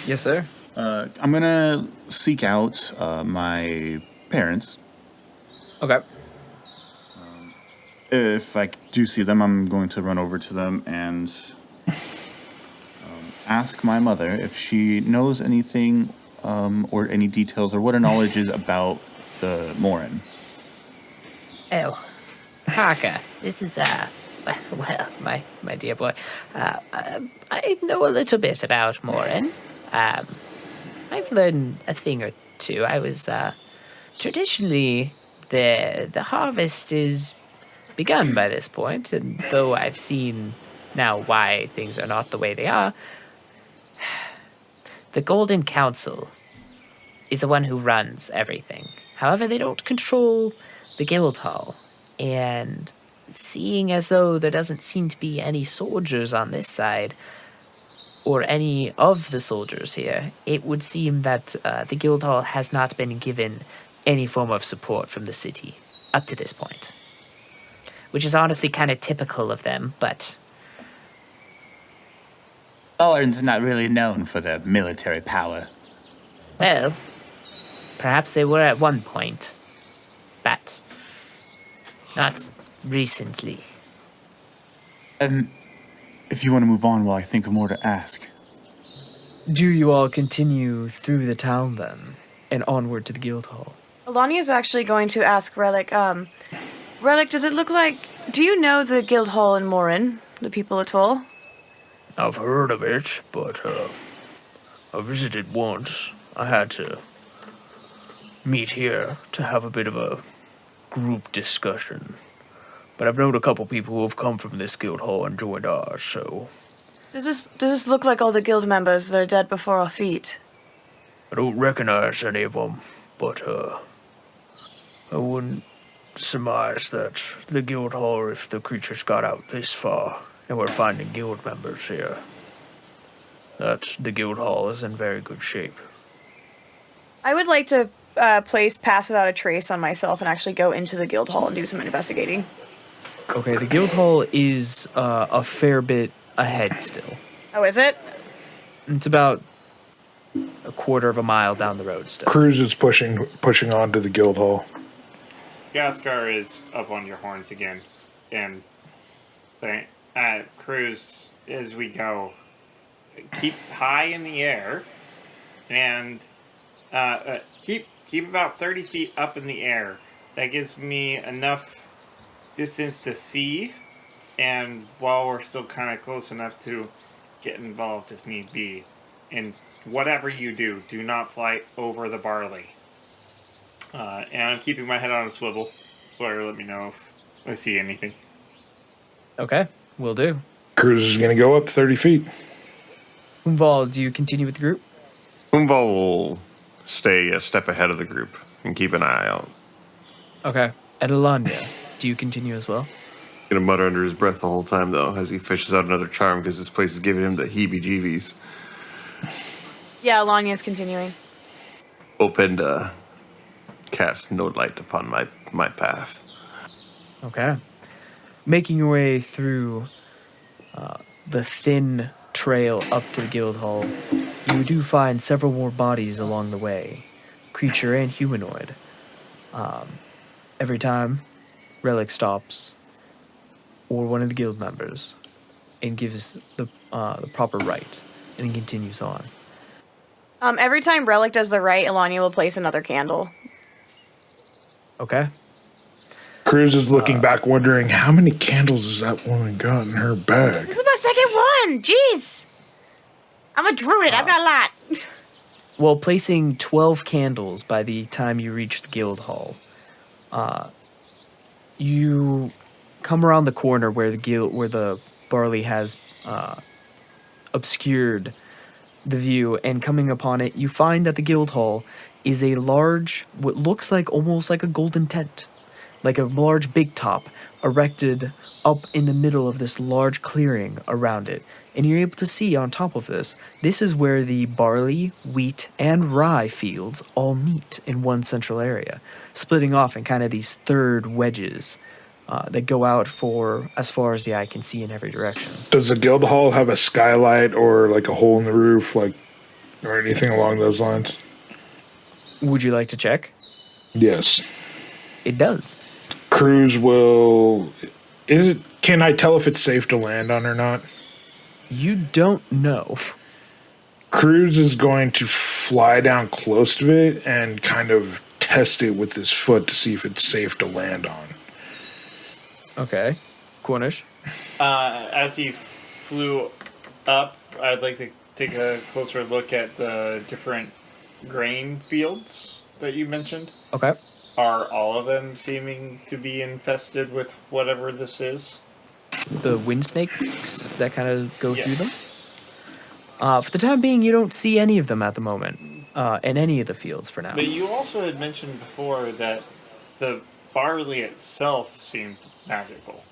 Yes, sir. I'm gonna seek out my parents. Okay. If I do see them, I'm going to run over to them and ask my mother if she knows anything or any details or what her knowledge is about the Morin. Oh, Parker, this is, well, my dear boy, I know a little bit about Morin. I've learned a thing or two. I was, traditionally, the harvest is begun by this point, and though I've seen now why things are not the way they are, the Golden Council is the one who runs everything. However, they don't control the guild hall, and seeing as though there doesn't seem to be any soldiers on this side, or any of the soldiers here, it would seem that the guild hall has not been given any form of support from the city up to this point. Which is honestly kind of typical of them, but... Morin's not really known for their military power. Well, perhaps they were at one point, but not recently. If you want to move on while I think of more to ask. Do you all continue through the town then, and onward to the guild hall? Alania's actually going to ask Relic, Relic, does it look like... Do you know the guild hall in Morin, the people at all? I've heard of it, but I visited once. I had to meet here to have a bit of a group discussion. But I've known a couple people who have come from this guild hall and joined ours, so... Does this look like all the guild members that are dead before our feet? I don't recognize any of them, but I wouldn't surmise that the guild hall, if the creatures got out this far, and we're finding guild members here, that the guild hall is in very good shape. I would like to place Pass Without a Trace on myself and actually go into the guild hall and do some investigating. Okay, the guild hall is a fair bit ahead still. Oh, is it? It's about a quarter of a mile down the road still. Cruz is pushing on to the guild hall. Gaskar is up on your horns again and saying, Cruz, as we go, keep high in the air and keep about 30 feet up in the air. That gives me enough distance to see, and while we're still kind of close enough to get involved if need be. And whatever you do, do not fly over the barley. And I'm keeping my head on a swivel. Sawyer, let me know if I see anything. Okay, will do. Cruz is going to go up 30 feet. Umval, do you continue with the group? Umval will stay a step ahead of the group and keep an eye out. Okay. And Alanya, do you continue as well? Gonna mutter under his breath the whole time, though, as he fishes out another charm because this place is giving him the heebie-jeebies. Yeah, Alania's continuing. Open to cast no light upon my path. Okay. Making your way through the thin trail up to the guild hall, you do find several more bodies along the way, creature and humanoid. Every time Relic stops, or one of the guild members, and gives the proper rite, and then continues on. Every time Relic does the right, Alania will place another candle. Okay. Cruz is looking back, wondering how many candles has that woman got in her bag. This is my second one! Jeez! I'm a druid, I've got a lot. Well, placing 12 candles by the time you reach the guild hall, you come around the corner where the barley has obscured the view, and coming upon it, you find that the guild hall is a large, what looks like almost like a golden tent, like a large big top erected up in the middle of this large clearing around it. And you're able to see on top of this is where the barley, wheat, and rye fields all meet in one central area, splitting off in kind of these third wedges that go out for as far as the eye can see in every direction. Does the guild hall have a skylight or like a hole in the roof, or anything along those lines? Would you like to check? Yes. It does. Cruz will... Can I tell if it's safe to land on or not? You don't know. Cruz is going to fly down close to it and kind of test it with his foot to see if it's safe to land on. Okay. Cornish? As he flew up, I'd like to take a closer look at the different grain fields that you mentioned. Okay. Are all of them seeming to be infested with whatever this is? The wind snakes that kind of go Yes. through them? For the time being, you don't see any of them at the moment, in any of the fields for now. But you also had mentioned before that the barley itself seemed magical.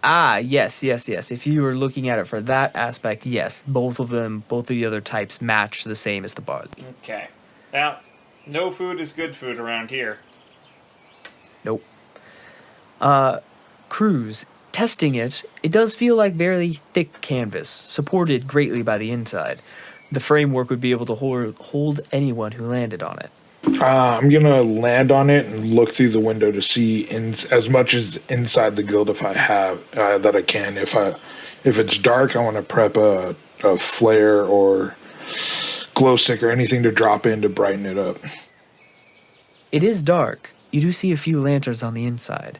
Ah, yes. If you were looking at it for that aspect, yes, both of the other types match the same as the barley. Okay. Now, no food is good food around here. Nope. Cruz, testing it does feel like very thick canvas, supported greatly by the inside. The framework would be able to hold anyone who landed on it. I'm going to land on it and look through the window to see as much as inside the guild if I have, that I can. If it's dark, I want to prep a flare or glow stick or anything to drop in to brighten it up. It is dark. You do see a few lanterns on the inside,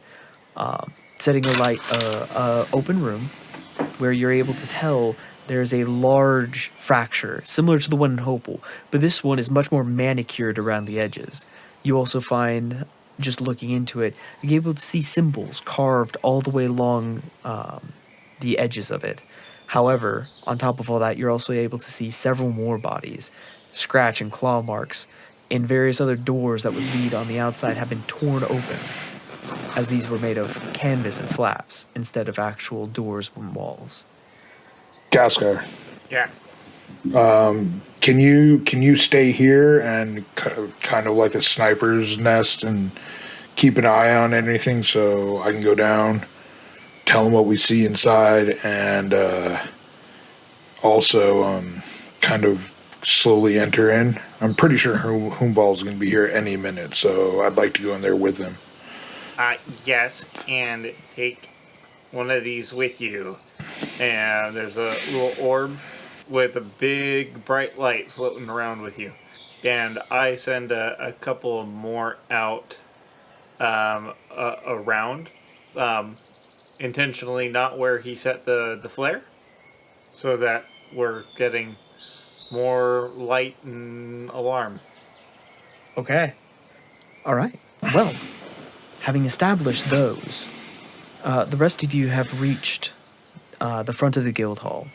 setting alight open room where you're able to tell there's a large fracture, similar to the one in Hopel, but this one is much more manicured around the edges. You also find, just looking into it, you're able to see symbols carved all the way along the edges of it. However, on top of all that, you're also able to see several more bodies, scratch and claw marks, and various other doors that would lead on the outside have been torn open, as these were made of canvas and flaps instead of actual doors and walls. Gaskar, Yes. can you stay here and kind of like a sniper's nest and keep an eye on anything so I can go down tell him what we see inside, and also kind of slowly enter in. I'm pretty sure Humbal is going to be here any minute, so I'd like to go in there with him. Yes, and take one of these with you. And there's a little orb with a big bright light floating around with you. And I send a couple more out around, intentionally not where he set the flare, so that we're getting more light and alarm. Okay. All right. Well, having established those, the rest of you have reached the front of the guild hall.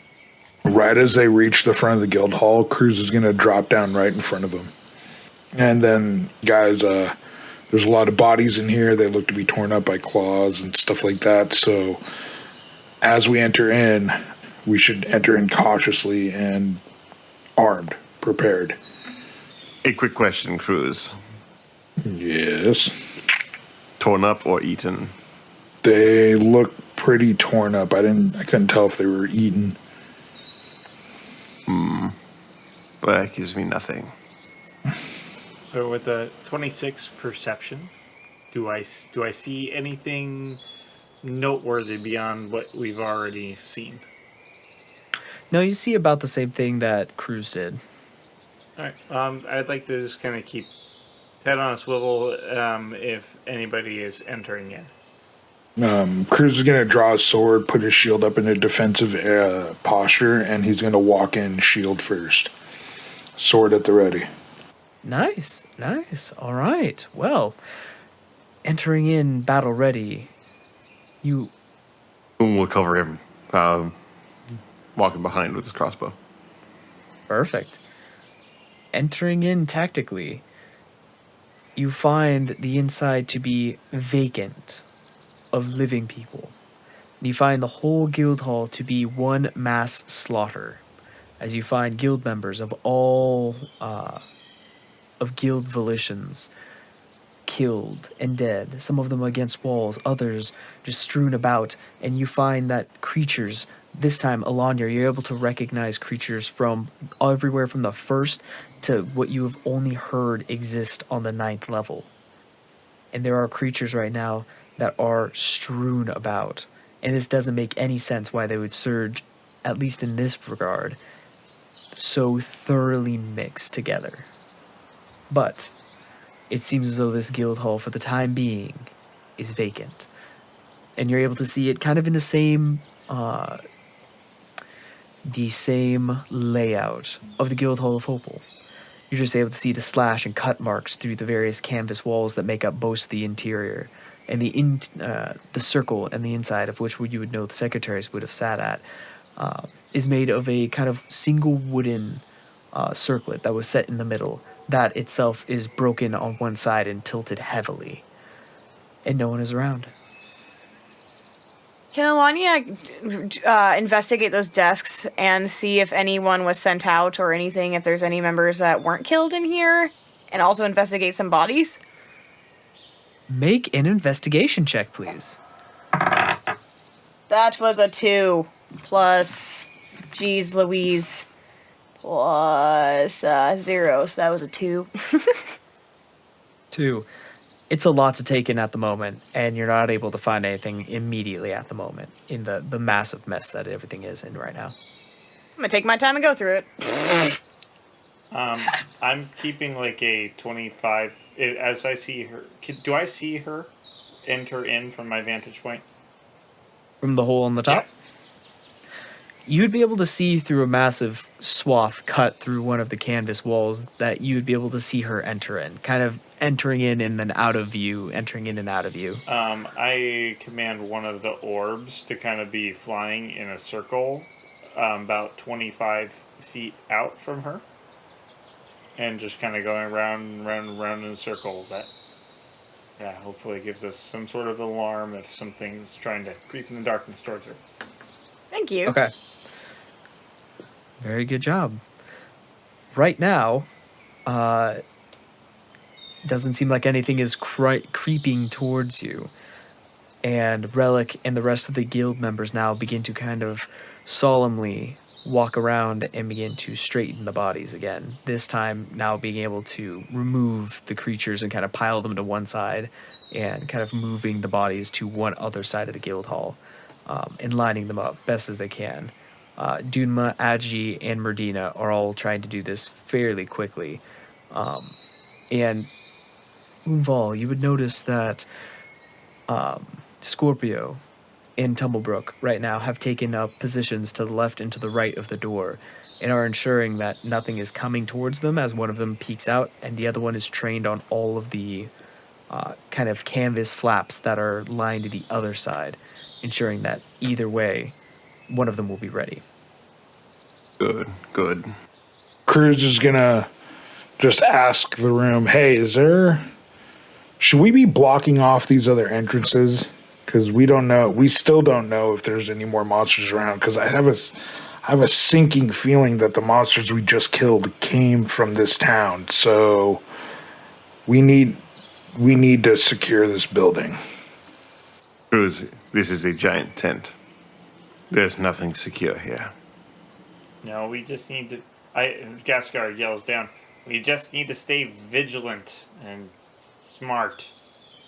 Right as they reach the front of the guild hall, Cruz is going to drop down right in front of him. And then, guys, there's a lot of bodies in here. They look to be torn up by claws and stuff like that. So as we enter in, we should enter in cautiously and armed, prepared. A quick question, Cruz. Yes. Torn up or eaten? They look pretty torn up. I couldn't tell if they were eaten. But that gives me nothing. So with the 26 perception, do I see anything noteworthy beyond what we've already seen? No, you see about the same thing that Cruz did. All right. I'd like to just kind of keep head on a swivel if anybody is entering in. Cruz is going to draw his sword, put his shield up in a defensive posture, and he's going to walk in shield first. Sword at the ready. Nice. All right. Well, entering in battle ready, you... We'll cover him, walking behind with his crossbow. Perfect. Entering in tactically, you find the inside to be vacant of living people. And you find the whole guild hall to be one mass slaughter, as you find guild members of all of guild volitions killed and dead, some of them against walls, others just strewn about, and you find that creatures, this time Alanya, you're able to recognize creatures from everywhere from the first to what you have only heard exist on the 9th level. And there are creatures right now that are strewn about, and this doesn't make any sense why they would surge, at least in this regard, so thoroughly mixed together. But it seems as though this guild hall, for the time being, is vacant. And you're able to see it kind of in the same layout of the guild hall of Hopel. You're just able to see the slash and cut marks through the various canvas walls that make up most of the interior, and the circle and the inside of which you would know the secretaries would have sat at is made of a kind of single wooden circlet that was set in the middle. That itself is broken on one side and tilted heavily, and no one is around. Can Alanya investigate those desks and see if anyone was sent out or anything, if there's any members that weren't killed in here, and also investigate some bodies? Make an investigation check, please. That was a 2 plus, geez Louise, plus 0, so that was a 2. 2. It's a lot to take in at the moment, and you're not able to find anything immediately at the moment in the massive mess that everything is in right now. I'm gonna take my time and go through it. I'm keeping like a 25. As I see her, do I see her enter in from my vantage point? From the hole on the top? Yeah. You'd be able to see through a massive swath cut through one of the canvas walls that you'd be able to see her enter in, kind of entering in and then out of view, entering in and out of view. I command one of the orbs to kind of be flying in a circle about 25 feet out from her, and just kind of going round in a circle. That, yeah, hopefully gives us some sort of alarm if something's trying to creep in the darkness towards her. Thank you. Okay. Very good job. Right now, doesn't seem like anything is creeping towards you. and Relic and the rest of the guild members now begin to kind of solemnly walk around and begin to straighten the bodies again. This time, now being able to remove the creatures and kind of pile them to one side and kind of moving the bodies to one other side of the guild hall and lining them up best as they can. Dunma, Agi, and Merdina are all trying to do this fairly quickly. And Umval, you would notice that Scorpio and Tumblebrook right now have taken up positions to the left and to the right of the door and are ensuring that nothing is coming towards them as one of them peeks out and the other one is trained on all of the kind of canvas flaps that are lined to the other side, ensuring that either way, one of them will be ready. Good, good. Cruz is gonna just ask the room, hey, should we be blocking off these other entrances? Because we still don't know if there's any more monsters around, because I have a sinking feeling that the monsters we just killed came from this town. So we need to secure this building. Cruz, this is a giant tent. There's nothing secure here. No, we just need to... Gascar yells down. We just need to stay vigilant and smart.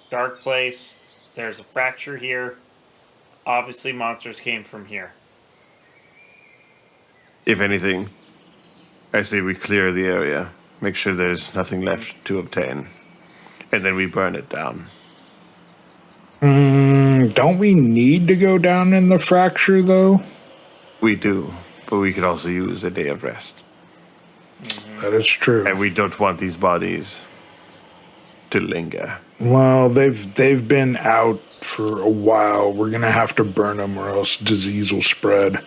Dark place. There's a fracture here. Obviously, monsters came from here. If anything, I say we clear the area, make sure there's nothing left to obtain, and then we burn it down. Don't we need to go down in the fracture, though? We do, but we could also use a day of rest. That is true. And we don't want these bodies to linger. Well, they've been out for a while. We're gonna have to burn them, or else disease will spread.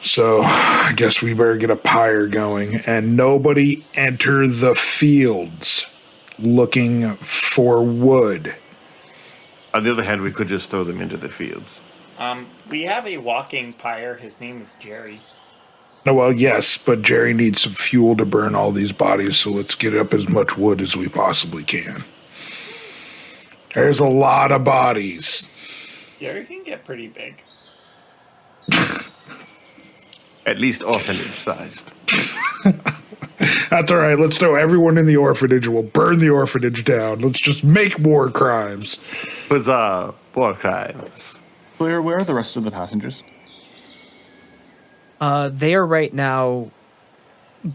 So I guess we better get a pyre going, and nobody enter the fields looking for wood. On the other hand, we could just throw them into the fields. We have a walking pyre. His name is Jerry. No, well, yes, but Jerry needs some fuel to burn all these bodies, so let's get up as much wood as we possibly can. There's a lot of bodies. Jerry can get pretty big. At least orphanage-sized. That's all right. Let's throw everyone in the orphanage and we'll burn the orphanage down. Let's just make war crimes. Huzzah, war crimes. Where are the rest of the passengers? They are right now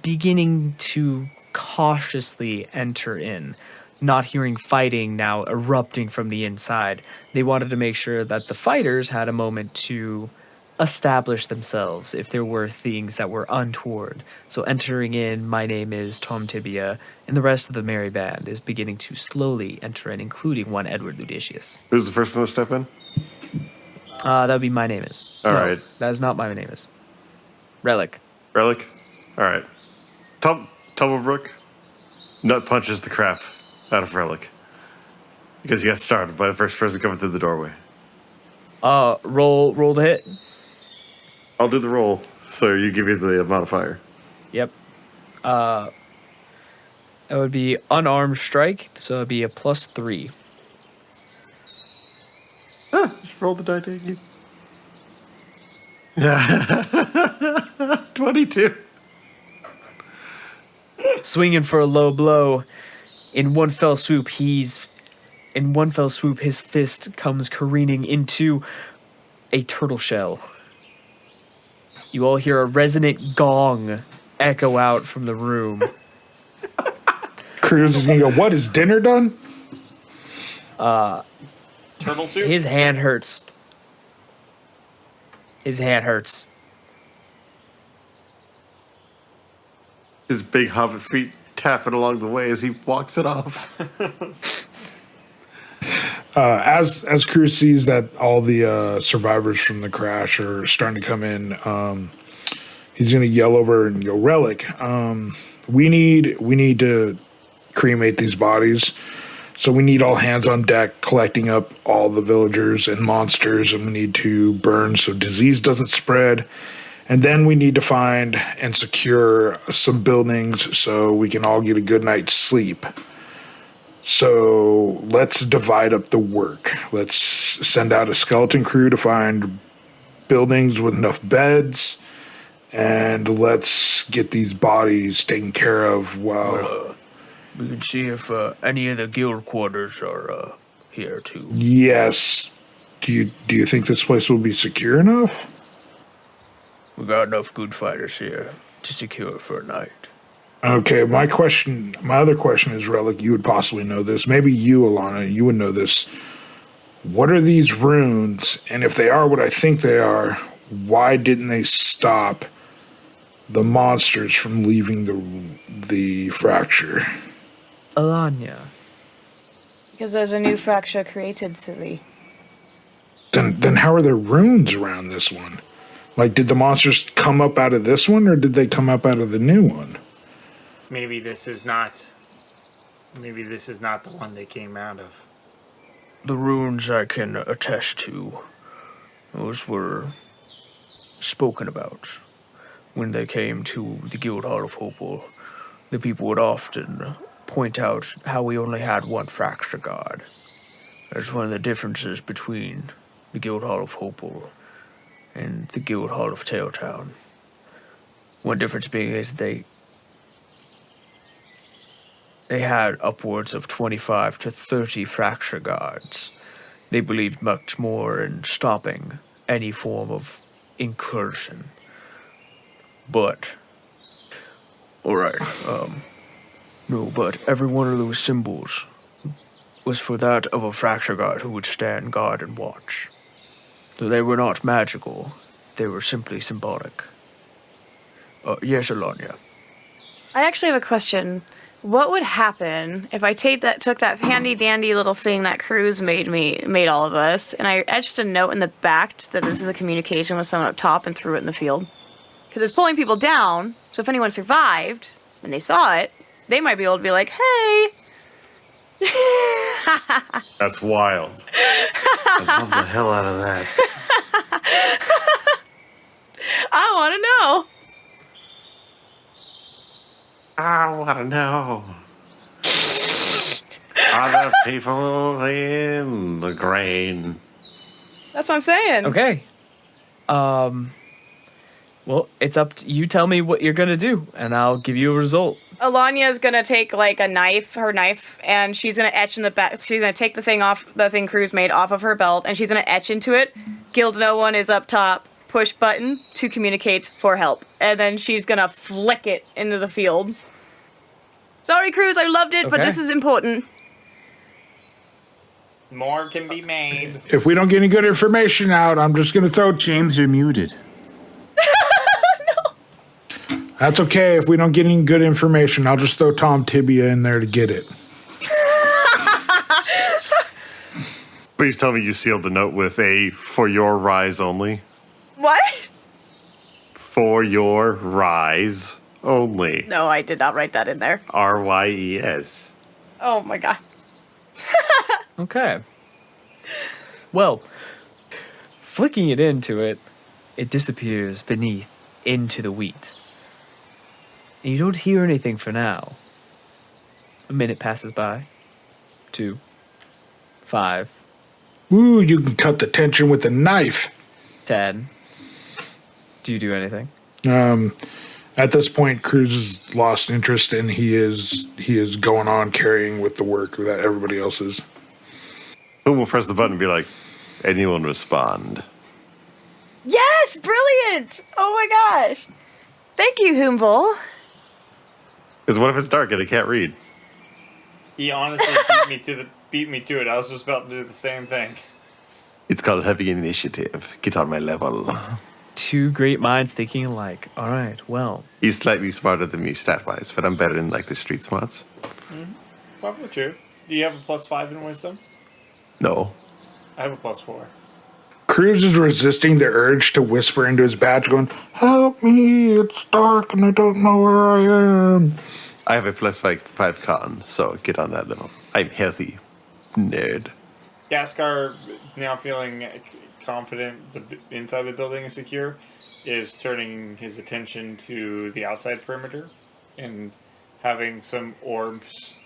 beginning to cautiously enter in, not hearing fighting now erupting from the inside. They wanted to make sure that the fighters had a moment to establish themselves if there were things that were untoward. So entering in, my name is Tom Tibia, and the rest of the merry band is beginning to slowly enter in, including one Edward Ludicius. Who's the first one to step in? That would be my name is. All right. That is not my name is. Relic. Relic? All right. Tumblebrook nut punches the crap out of Relic. Because he got started by the first person coming through the doorway. Roll to hit. I'll do the roll, so you give me the modifier. Yep. It would be unarmed strike, so it'd be a +3. Just roll the die, Daggy. Yeah. 22. Swinging for a low blow. In one fell swoop, his fist comes careening into a turtle shell. You all hear a resonant gong echo out from the room. Cruz is gonna go, what, is dinner done? Turtle soup? His hand hurts. His Big hobbit feet tapping along the way as he walks it off. As Cruz sees that all the survivors from the crash are starting to come in, he's gonna yell over and go, Relic, we need to cremate these bodies. So we need all hands on deck, collecting up all the villagers and monsters, and we need to burn so disease doesn't spread. And then we need to find and secure some buildings so we can all get a good night's sleep. So let's divide up the work. Let's send out a skeleton crew to find buildings with enough beds, and let's get these bodies taken care of while. We can see if any of the guild quarters are here too. Yes. Do you think this place will be secure enough? We got enough good fighters here to secure for a night. Okay, my other question is, Relic, you would possibly know this. Maybe you, Alana, you would know this. What are these runes? And if they are what I think they are, why didn't they stop the monsters from leaving the fracture? Alanya. Because there's a new fracture created, silly. Then how are there runes around this one? Like, did the monsters come up out of this one, or did they come up out of the new one? Maybe this is not the one they came out of. The runes I can attest to, those were spoken about when they came to the Guild Hall of Hopewell. The people would often point out how we only had one fracture guard. That's one of the differences between the Guild Hall of Hopewell and the Guild Hall of Tailtown. One difference being is they had upwards of 25 to 30 fracture guards. They believed much more in stopping any form of incursion. But, alright, no, but every one of those symbols was for that of a fracture guard who would stand guard and watch. Though they were not magical, they were simply symbolic. Yes, Alanya. I actually have a question. What would happen if I took that handy dandy little thing that Cruz made all of us, and I etched a note in the back that this is a communication with someone up top and threw it in the field? Because it's pulling people down, so if anyone survived and they saw it, they might be able to be like, hey. That's wild. I love the hell out of that. I want to know. I want to know. Are there people in the grain? That's what I'm saying. Okay. Well, it's up to you. Tell me what you're gonna do, and I'll give you a result. Alania's gonna take like her knife, and she's gonna etch in the back. She's gonna take the thing Cruz made off of her belt, and she's gonna etch into it. Guild no one is up top. Push button to communicate for help, and then she's gonna flick it into the field. Sorry, Cruz, I loved it, but Okay. this is important. More can be made. If we don't get any good information out, I'm just going to throw... James, you're muted. That's okay. If we don't get any good information, I'll just throw Tom Tibia in there to get it. Please tell me you sealed the note with a "for your rise only." What? For your rise only. No, I did not write that in there. RYES. Oh my god. Okay. Well, flicking it into it, it disappears beneath into the wheat. And you don't hear anything for now. A minute passes by. 2, 5, Ooh, you can cut the tension with a knife. 10. Do you do anything? At this point, Cruz has lost interest, and he is going on carrying with the work that everybody else is. Who will press the button and be like, anyone respond? Yes, brilliant! Oh my gosh. Thank you, Humble. Because what if it's dark and I can't read? He honestly beat me to it. I was just about to do the same thing. It's called heavy initiative. Get on my level. Two great minds thinking alike. All right, well. He's slightly smarter than me stat-wise, but I'm better in like the street smarts. Probably true. Do you have a +5 in wisdom? No. I have a +4. Cruz is resisting the urge to whisper into his badge, going, "Help me, it's dark and I don't know where I am." I have a +5 con, so get on that level. I'm healthy. Nerd. Gaskar, now feeling confident the inside of the building is secure, is turning his attention to the outside perimeter and having some orbs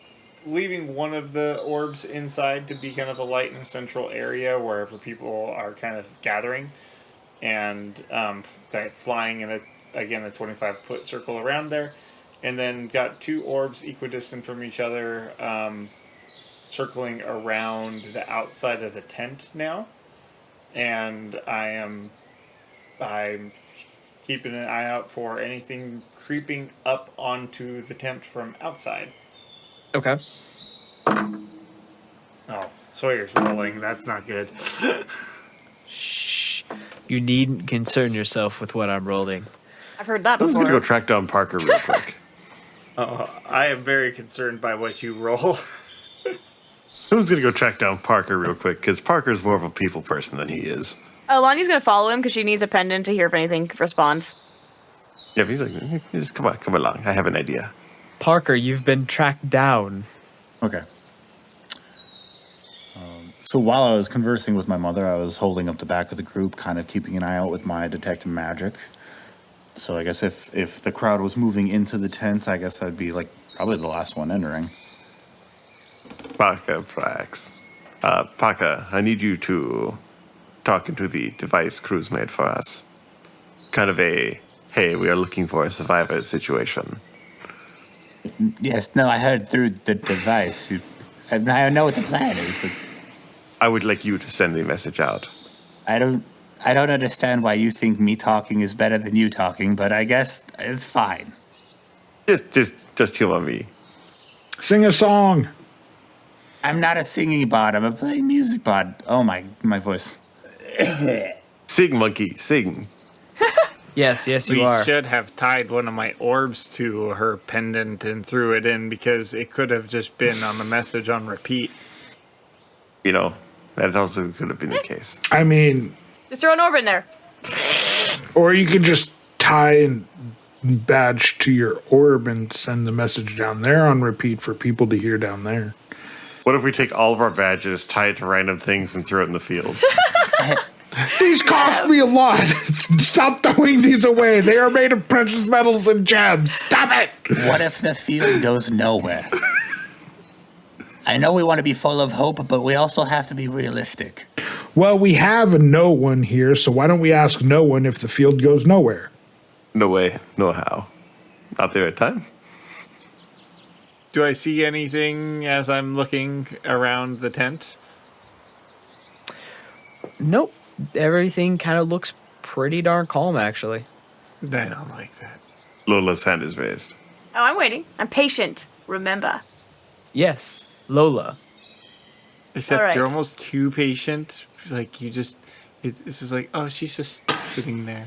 leaving one of the orbs inside to be kind of a light and central area wherever people are kind of gathering, and flying in a 25-foot circle around there, and then got 2 orbs equidistant from each other, circling around the outside of the tent now, and I'm keeping an eye out for anything creeping up onto the tent from outside. Okay. Oh, Sawyer's rolling. That's not good. Shh. You needn't concern yourself with what I'm rolling. I've heard that Who's before. gonna go track down Parker real quick? I am very concerned by what you roll. Who's gonna go track down Parker real quick? Because Parker's more of a people person than he is. Lonnie's gonna follow him because she needs a pendant to hear if anything responds. Yeah, but he's like, just come along. I have an idea. Parker, you've been tracked down. Okay. So while I was conversing with my mother, I was holding up the back of the group, kind of keeping an eye out with my detect magic. So I guess if the crowd was moving into the tent, I guess I'd be like probably the last one entering. Parker Prax. Parker, I need you to talk into the device Cruz made for us. Kind of a, hey, we are looking for a survivor situation. Yes, no, I heard through the device. I know what the plan is. I would like you to send the message out. I don't understand why you think me talking is better than you talking, but I guess it's fine. Just humor me. Sing a song. I'm not a singing bot. I'm a playing music bot. Oh my voice. Sing, monkey, sing. Yes, you We are. should have tied one of my orbs to her pendant and threw it in because it could have just been on the message on repeat. You know, that also could have been the case. I mean, Just throw an orb in there. or you could just tie and badge to your orb and send the message down there on repeat for people to hear down there. What if we take all of our badges, tie it to random things, and throw it in the field? These cost me a lot. Stop throwing these away. They are made of precious metals and gems. Stop it. What if the field goes nowhere? I know we want to be full of hope, but we also have to be realistic. Well, we have a no one here, so why don't we ask no one if the field goes nowhere? No way, no how. Not there at time. Do I see anything as I'm looking around the tent? Nope. Everything kind of looks pretty darn calm, actually. I don't like that. Lola's hand is raised. Oh, I'm waiting. I'm patient. Remember. Yes, Lola. Except All right. you're almost too patient. Like, you just... This is like, oh, she's just sitting there.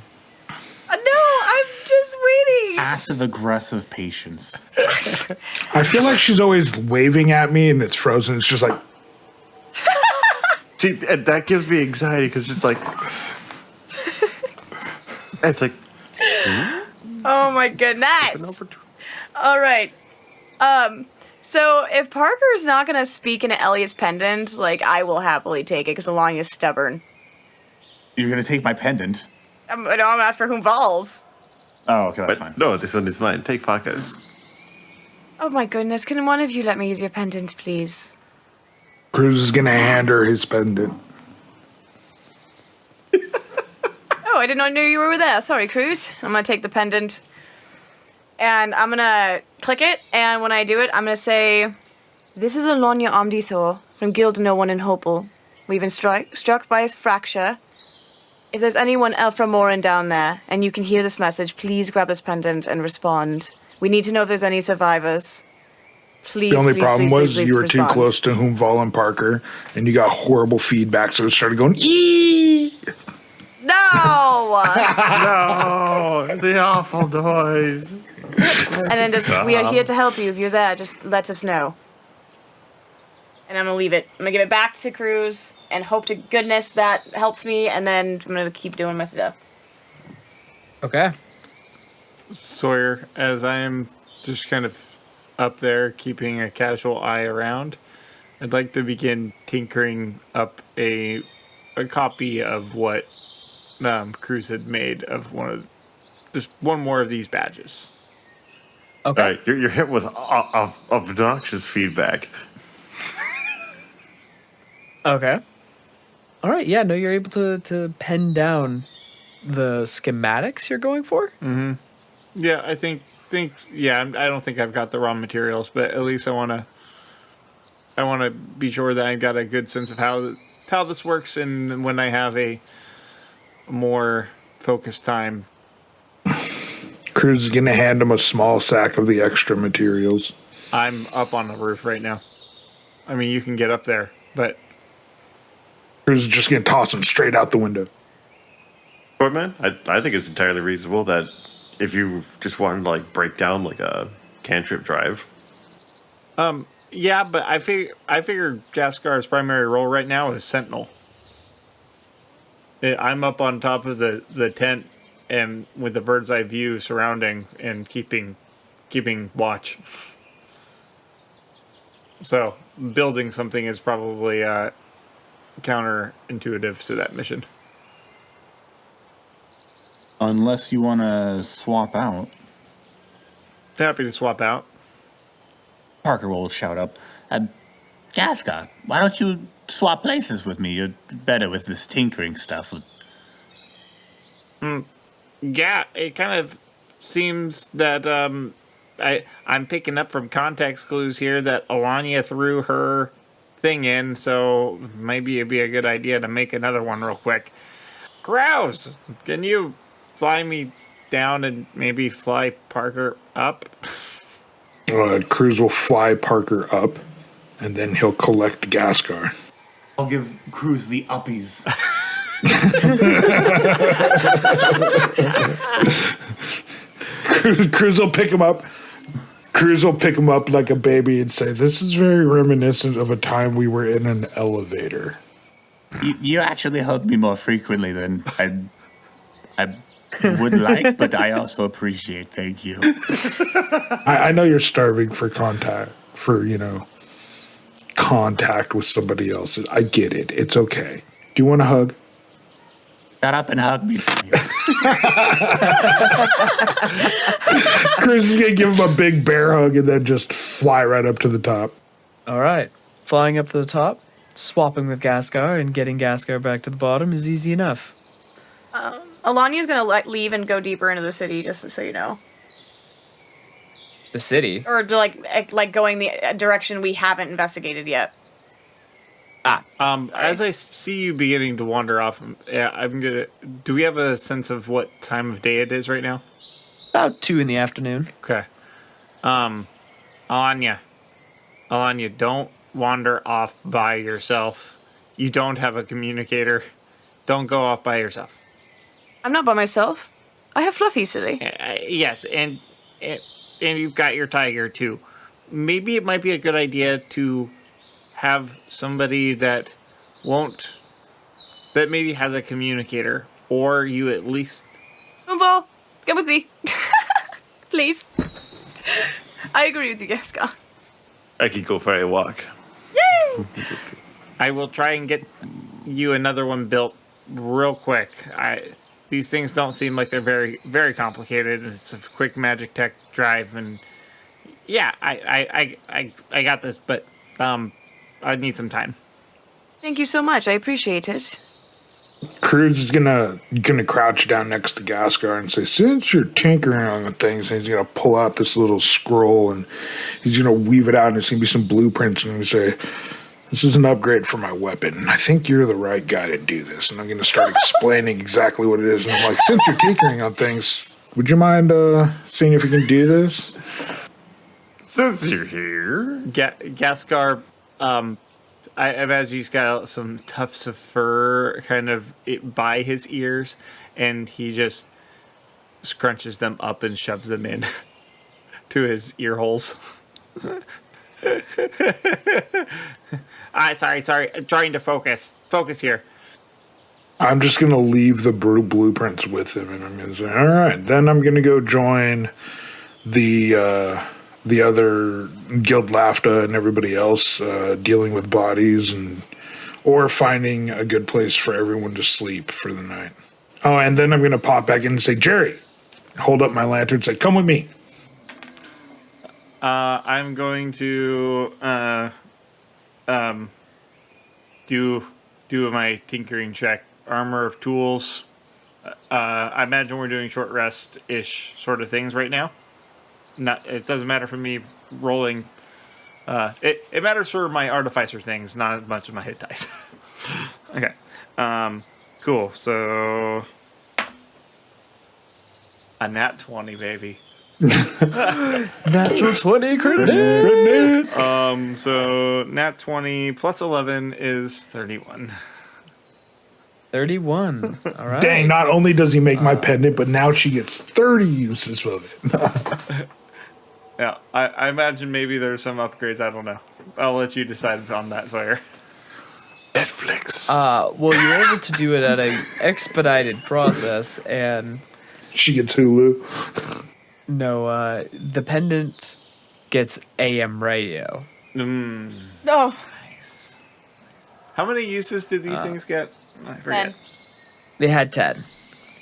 No, I'm just waiting. Passive-aggressive patience. I feel like she's always waving at me and it's frozen. It's just like, See, that gives me anxiety because it's like... it's like... Oh my goodness. All right. So if Parker's not gonna speak into Elliot's pendant, like I will happily take it because Alanya is stubborn. You're gonna take my pendant? I'm gonna ask for whom falls. Oh, okay, that's But fine. no, this one is mine. Take Parker's. Oh my goodness! Can one of you let me use your pendant, please? Cruz is going to hand her his pendant. Oh, I did not know you were there. Sorry, Cruz. I'm gonna take the pendant, and I'm gonna click it. And when I do it, I'm gonna say, "This is Alonia Omdithor from Guild No One in Hopel. We've been struck by a fracture. If there's anyone from Morin down there, and you can hear this message, please grab this pendant and respond. We need to know if there's any survivors. Please." The only please, problem please, was please, you were please too respond. close to Humval and Parker, and you got horrible feedback, so it started going, eee! No. Oh, the awful noise. And then just, we are here to help you. If you're there, just let us know. And I'm gonna leave it. I'm gonna give it back to Cruz and hope to goodness that helps me. And then I'm gonna keep doing my stuff. Okay. Sawyer, as I am just kind of up there keeping a casual eye around, I'd like to begin tinkering up a copy of what Cruz had made of just one more of these badges. Okay. You're hit with obnoxious feedback. Okay. All right. Yeah. No, you're able to pen down the schematics you're going for. Yeah, I think yeah. I don't think I've got the raw materials, but at least I want to be sure that I got a good sense of how this works, and when I have a more focused time. Cruz is going to hand him a small sack of the extra materials. I'm up on the roof right now. I mean, you can get up there, but Cruz is just going to toss him straight out the window. Shortman, I think it's entirely reasonable that if you just wanted to like break down like a cantrip drive. yeah, but I figure Gaskar's primary role right now is Sentinel. I'm up on top of the tent and with the bird's eye view surrounding and keeping watch. So building something is probably counterintuitive to that mission. Unless you want to swap out. Happy to swap out. Parker will shout up, Gaska, why don't you swap places with me? You're better with this tinkering stuff. Yeah, it kind of seems that I'm picking up from context clues here that Alanya threw her thing in, so maybe it'd be a good idea to make another one real quick. Grouse, can you fly me down and maybe fly Parker up? Cruz will fly Parker up, and then he'll collect Gaskar. I'll give Cruz the uppies. Cruz will pick him up. Cruz will pick him up like a baby and say, "This is very reminiscent of a time we were in an elevator." You actually hug me more frequently than I would like, but I also appreciate. Thank you. I know you're starving for contact, contact with somebody else. I get it. It's okay. Do you want a hug? Shut up and hug me. Chris is gonna give him a big bear hug and then just fly right up to the top. All right. Flying up to the top, swapping with Gaskar, and getting Gaskar back to the bottom is easy enough. Alania's gonna leave and go deeper into the city, just so you know. The city? Or like going the direction we haven't investigated yet. As I see you beginning to wander off, do we have a sense of what time of day it is right now? About 2 p.m. Okay. Alanya, don't wander off by yourself. You don't have a communicator. Don't go off by yourself. I'm not by myself. I have Fluffy, silly. Yes, and you've got your tiger too. Maybe it might be a good idea to have somebody that maybe has a communicator, or you at least. Moonball, come with me, please. I agree with you, Gaska. I could go for a walk. Yay! I will try and get you another one built real quick. These things don't seem like they're very, very complicated. It's a quick magic tech drive, and yeah, I got this, but I need some time. Thank you so much. I appreciate it. Cruz is gonna crouch down next to Gaskar and say, "Since you're tinkering on the things," and he's gonna pull out this little scroll and he's gonna weave it out, and it's gonna be some blueprints, and he's gonna say, "This is an upgrade for my weapon. I think you're the right guy to do this." And I'm gonna start explaining exactly what it is. And I'm like, "Since you're tinkering on things, would you mind seeing if you can do this?" Since you're here, Gaskar, I imagine he's got some tufts of fur kind of by his ears, and he just scrunches them up and shoves them in to his ear holes. Sorry. I'm trying to focus. Focus here. I'm just gonna leave the blueprints with him, and I'm gonna say, "All right, then I'm gonna go join the other Guild Lafta and everybody else dealing with bodies or finding a good place for everyone to sleep for the night." Oh, and then I'm gonna pop back in and say, "Jerry," hold up my lantern and say, "Come with me." I'm going to do my tinkering check. Armor of tools. I imagine we're doing short rest-ish sort of things right now. It doesn't matter for me rolling. It matters for my artificer things, not as much of my hit dice. Okay. Cool. So a nat 20, baby. Natural 20 credit. So nat 20 plus 11 is 31. 31. All right. Dang, not only does he make my pendant, but now she gets 30 uses of it. Yeah, I imagine maybe there's some upgrades. I don't know. I'll let you decide on that, Sawyer. Netflix. Well, you're able to do it at an expedited process, and She gets Hulu. no, the pendant gets AM radio. No. How many uses did these things get? I forget. 10. They had 10.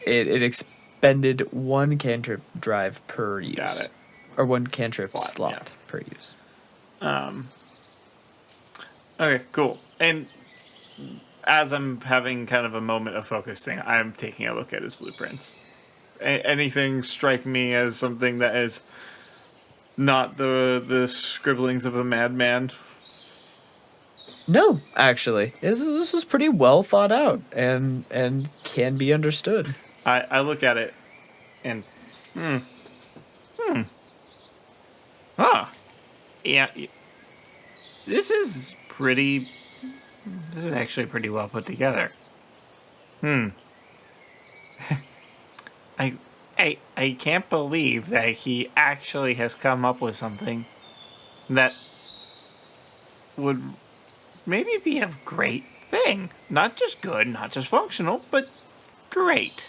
It expended one cantrip drive per use. Got it. Or one cantrip Slot, slot per use. Okay, cool. And as I'm having kind of a moment of focus thing, I'm taking a look at his blueprints. Anything strike me as something that is not the scribblings of a madman? No, actually, this was pretty well thought out and can be understood. I look at it and yeah, this is actually pretty well put together. I can't believe that he actually has come up with something that would maybe be a great thing. Not just good, not just functional, but great.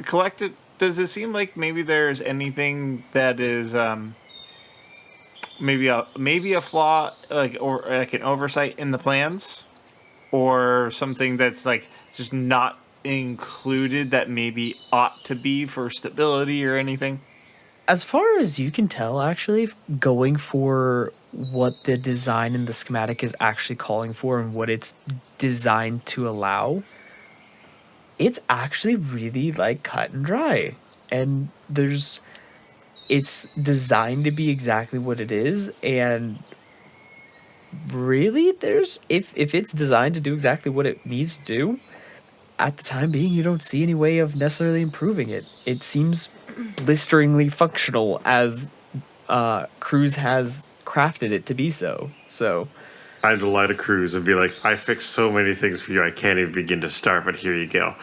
Collected, does it seem like maybe there's anything that is maybe a flaw, or like an oversight in the plans, or something that's like just not included that maybe ought to be for stability or anything? As far as you can tell, actually, going for what the design and the schematic is actually calling for and what it's designed to allow, it's actually really like cut and dry. And it's designed to be exactly what it is, and really if it's designed to do exactly what it needs to do, at the time being, you don't see any way of necessarily improving it. It seems blisteringly functional as Cruz has crafted it to be so. So I'd lie to Cruz and be like, I fixed so many things for you, I can't even begin to start, but here you go.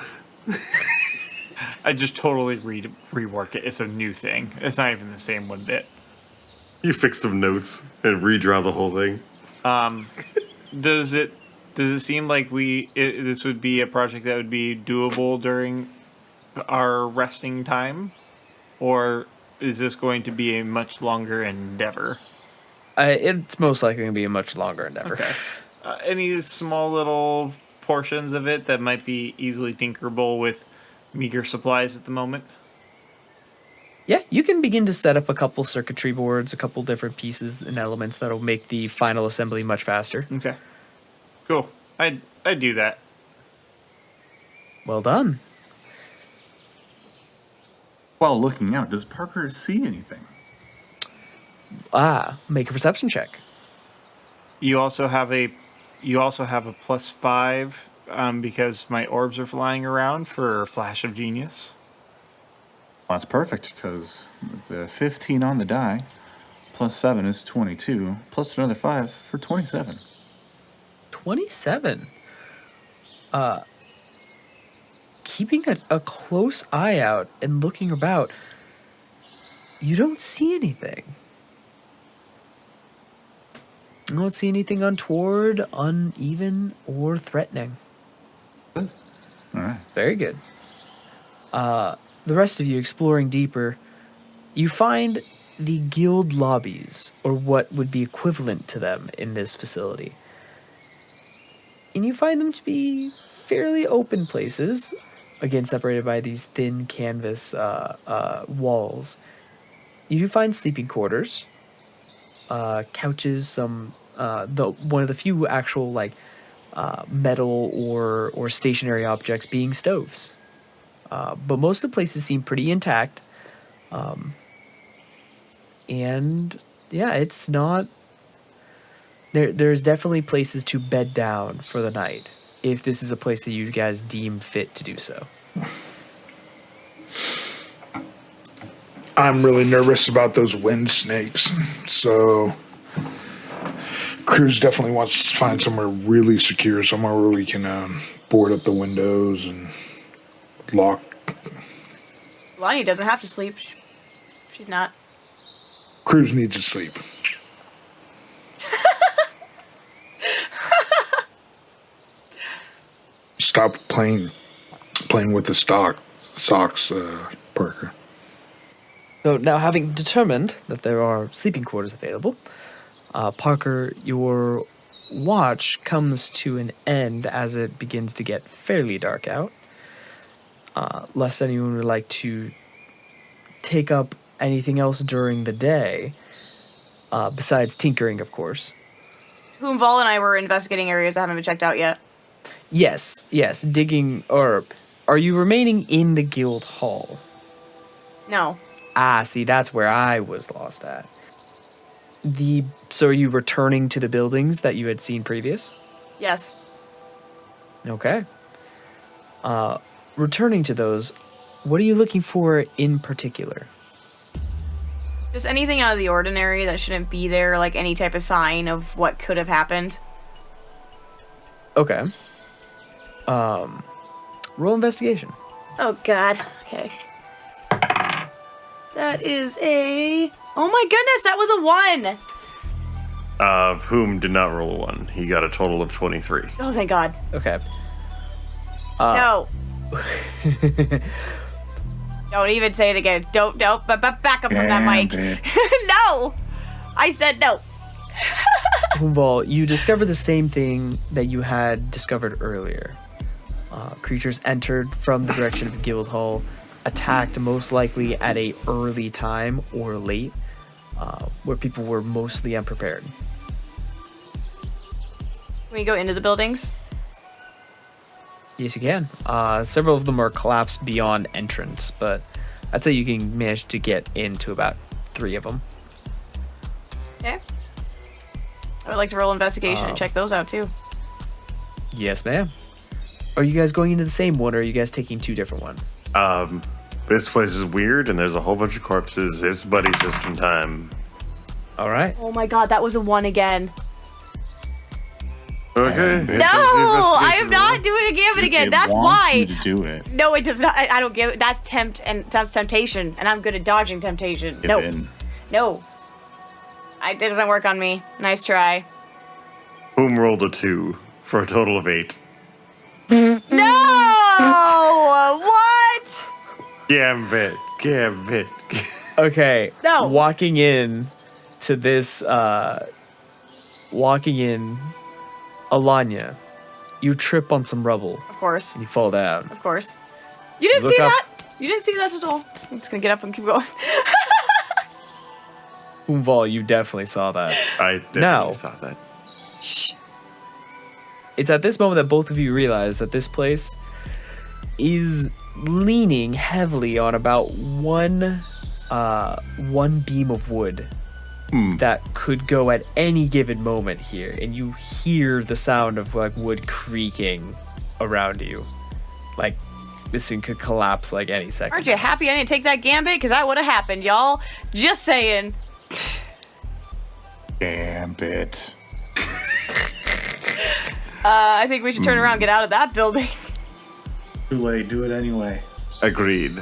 I just totally rework it. It's a new thing. It's not even the same one bit. You fix some notes and redraw the whole thing. Does it seem like this would be a project that would be doable during our resting time? Or is this going to be a much longer endeavor? It's most likely going to be a much longer endeavor. Okay. Any small little portions of it that might be easily tinkerable with meager supplies at the moment? Yeah, you can begin to set up a couple circuitry boards, a couple different pieces and elements that'll make the final assembly much faster. Okay. Cool. I do that. Well done. While looking out, does Parker see anything? Make a perception check. You also have a +5 because my orbs are flying around for Flash of Genius. Well, that's perfect, because with the 15 on the die, +7 is 22, plus another 5 for 27. 27. Keeping a close eye out and looking about, you don't see anything. You don't see anything untoward, uneven, or threatening. Good. All right. Very good. The rest of you exploring deeper, you find the guild lobbies, or what would be equivalent to them in this facility. And you find them to be fairly open places, again separated by these thin canvas walls. you do find sleeping quarters, couches, some one of the few actual like metal or stationary objects being stoves. But most of the places seem pretty intact. And yeah, it's not. There's definitely places to bed down for the night if this is a place that you guys deem fit to do so. I'm really nervous about those wind snakes, so Cruz definitely wants to find somewhere really secure, somewhere where we can board up the windows and lock. Lonnie doesn't have to sleep. She's not. Cruz needs to sleep. Stop playing with the socks, Parker. So now, having determined that there are sleeping quarters available, Parker, your watch comes to an end as it begins to get fairly dark out. Lest anyone would like to take up anything else during the day, besides tinkering, of course. Whom-Val and I were investigating areas that haven't been checked out yet. Yes, digging, or are you remaining in the guild hall? No. Ah, see, that's where I was lost at. So are you returning to the buildings that you had seen previous? Yes. Okay. Returning to those, what are you looking for in particular? Just anything out of the ordinary that shouldn't be there, like any type of sign of what could have happened. Okay. Roll investigation. Oh, God. Okay. That is a... Oh my goodness, that was a 1! Of whom did not roll a 1. He got a total of 23. Oh, thank God. Okay. No. Don't even say it again. Don't, back up from that mic. No! I said no. Whom-Val, you discover the same thing that you had discovered earlier. Creatures entered from the direction of the guild hall, attacked most likely at a early time or late, where people were mostly unprepared. Can we go into the buildings? Yes, you can. Several of them are collapsed beyond entrance, but I'd say you can manage to get into about 3 of them. Okay. I would like to roll investigation and check those out too. Yes, ma'am. Are you guys going into the same one, or are you guys taking 2 different ones? This place is weird, and there's a whole bunch of corpses. It's buddy system time. All right. Oh my God, that was a 1 again. Okay. No, I am not doing a gambit again. That's why. You to do it. No, it does not. I don't give it. That's that's temptation, and I'm good at dodging temptation. Give No, in. no. It doesn't work on me. Nice try. Whom rolled a 2 for a total of 8. No! What? Gambit. Okay. No. Walking in, Alanya, you trip on some rubble Of course. and you fall down. Of course. You didn't Look see up. that? You didn't see that at all. I'm just gonna get up and keep going. Whom-Val, you definitely saw that. I definitely Now. saw that. Shh. It's at this moment that both of you realize that this place is leaning heavily on about one beam of wood that could go at any given moment here, and you hear the sound of like wood creaking around you, like this thing could collapse like any second. Aren't you happy I didn't take that gambit? Because that would have happened, y'all. Just saying. Gambit. I think we should turn around and get out of that building. Too late. Do it anyway. Agreed.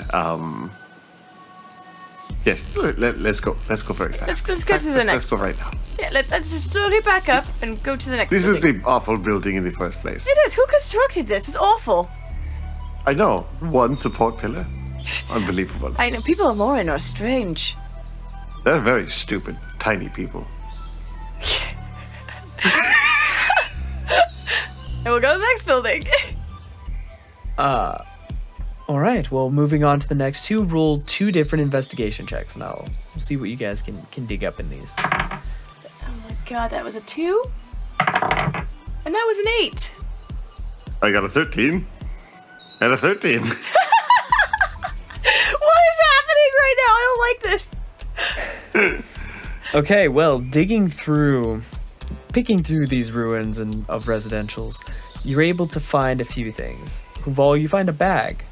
Yes, let's go. Let's go very fast. Let's go to the next Let's go right now. Yeah, let's just slowly back up and go to the next This is building. the awful building in the first place. It is. Who constructed this? It's awful. I know. 1 support pillar. Unbelievable. I know. People of Morin are strange. They're very stupid, tiny people. And we'll go to the next building. All right. Well, moving on to the next two, roll 2 different investigation checks, and I'll see what you guys can dig up in these. Oh my god, that was a 2? And that was an 8. I got a 13. And a 13. What is happening right now? I don't like this. Okay, well, picking through these ruins and of residentials, you're able to find a few things. Huval, you find a bag.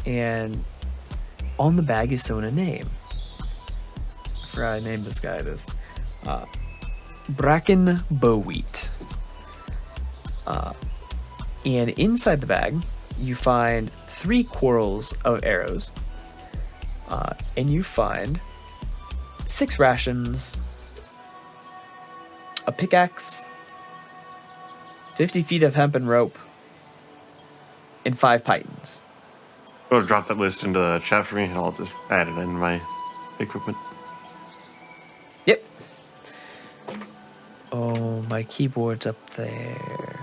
And on the bag is sewn a name. I forgot I named this guy this. Bracken Bowwheat. And inside the bag, you find 3 quarrels of arrows. And you find 6 rations, a pickaxe, 50 feet of hempen rope, and 5 pythons. Go drop that list into the chat for me, and I'll just add it in my equipment. Yep. Oh, my keyboard's up there.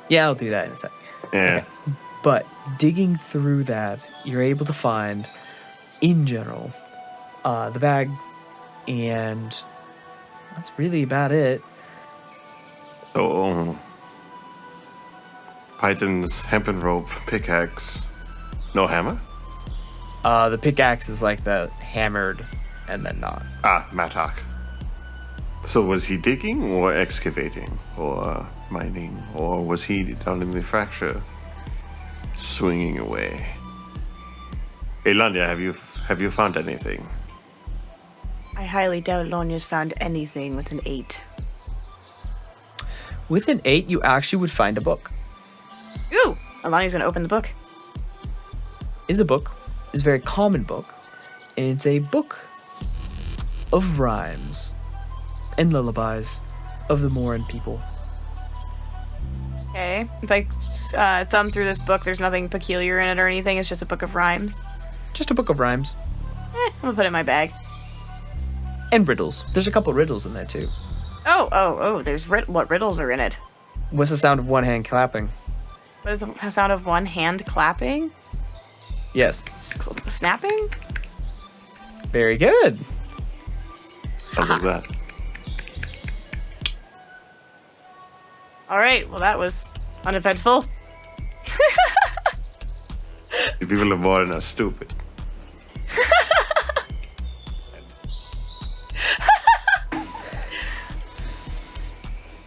Yeah, I'll do that in a sec. Yeah. Okay. But digging through that, you're able to find, in general, the bag, and that's really about it. So, pythons, hempen rope, pickaxe, no hammer? The pickaxe is like the hammered and then not. Ah, mattock. So was he digging or excavating or mining, or was he down in the fracture swinging away? Elandia, have you found anything? I highly doubt Lonya's found anything with an 8. With an 8, you actually would find a book. Ooh! Alania's gonna open the book. It's a book. It's a very common book. And it's a book of rhymes and lullabies of the Morin people. Okay. If I thumb through this book, there's nothing peculiar in it or anything. It's just a book of rhymes. Just a book of rhymes. I'm gonna put it in my bag. And riddles. There's a couple riddles in there too. Oh, there's what riddles are in it? What's the sound of one hand clapping? What is the sound of one hand clapping? Yes. Snapping? Very good. Sounds like that. Alright, well that was uneventful. You people are more than stupid.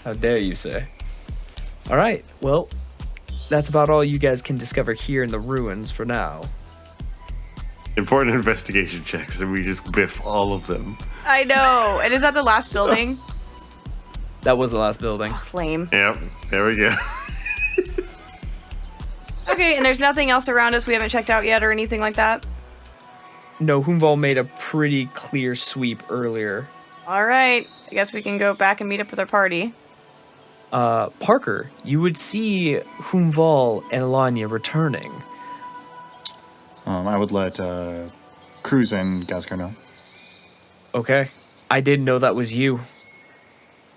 How dare you say? All right, well, that's about all you guys can discover here in the ruins for now. Important investigation checks, and we just biff all of them. I know. And is that the last building? That was the last building. Flame. Yep, there we go. Okay, and there's nothing else around us we haven't checked out yet or anything like that? No, Humval made a pretty clear sweep earlier. Alright, I guess we can go back and meet up with our party. Parker, you would see Humval and Alanya returning. I would let Cruz and Gazgar know. Okay. I didn't know that was you.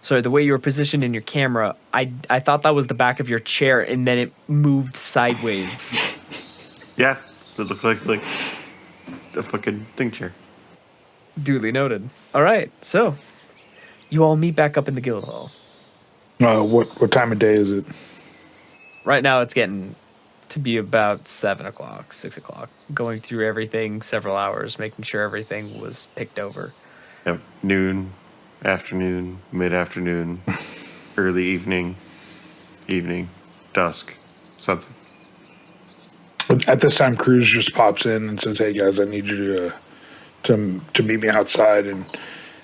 Sorry, the way you were positioned in your camera, I thought that was the back of your chair, and then it moved sideways. Yeah, it looks like a fucking thing chair. Duly noted. All right, so you all meet back up in the guild hall. What time of day is it? Right now, it's getting to be about 7 o'clock, 6 o'clock. Going through everything, several hours, making sure everything was picked over. Yep, noon, afternoon, mid-afternoon, early evening, dusk, sunset. At this time, Cruz just pops in and says, "Hey guys, I need you to meet me outside." And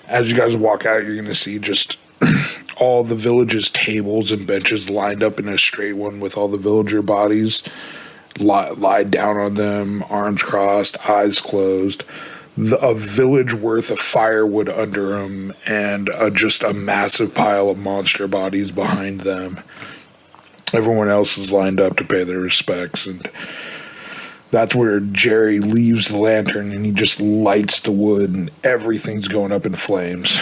as you guys walk out, you're going to see just all the village's tables and benches lined up in a straight one with all the villager bodies lie down on them, arms crossed, eyes closed. A village worth of firewood under them, and just a massive pile of monster bodies behind them. Everyone else is lined up to pay their respects, and that's where Jerry leaves the lantern and he just lights the wood, and everything's going up in flames.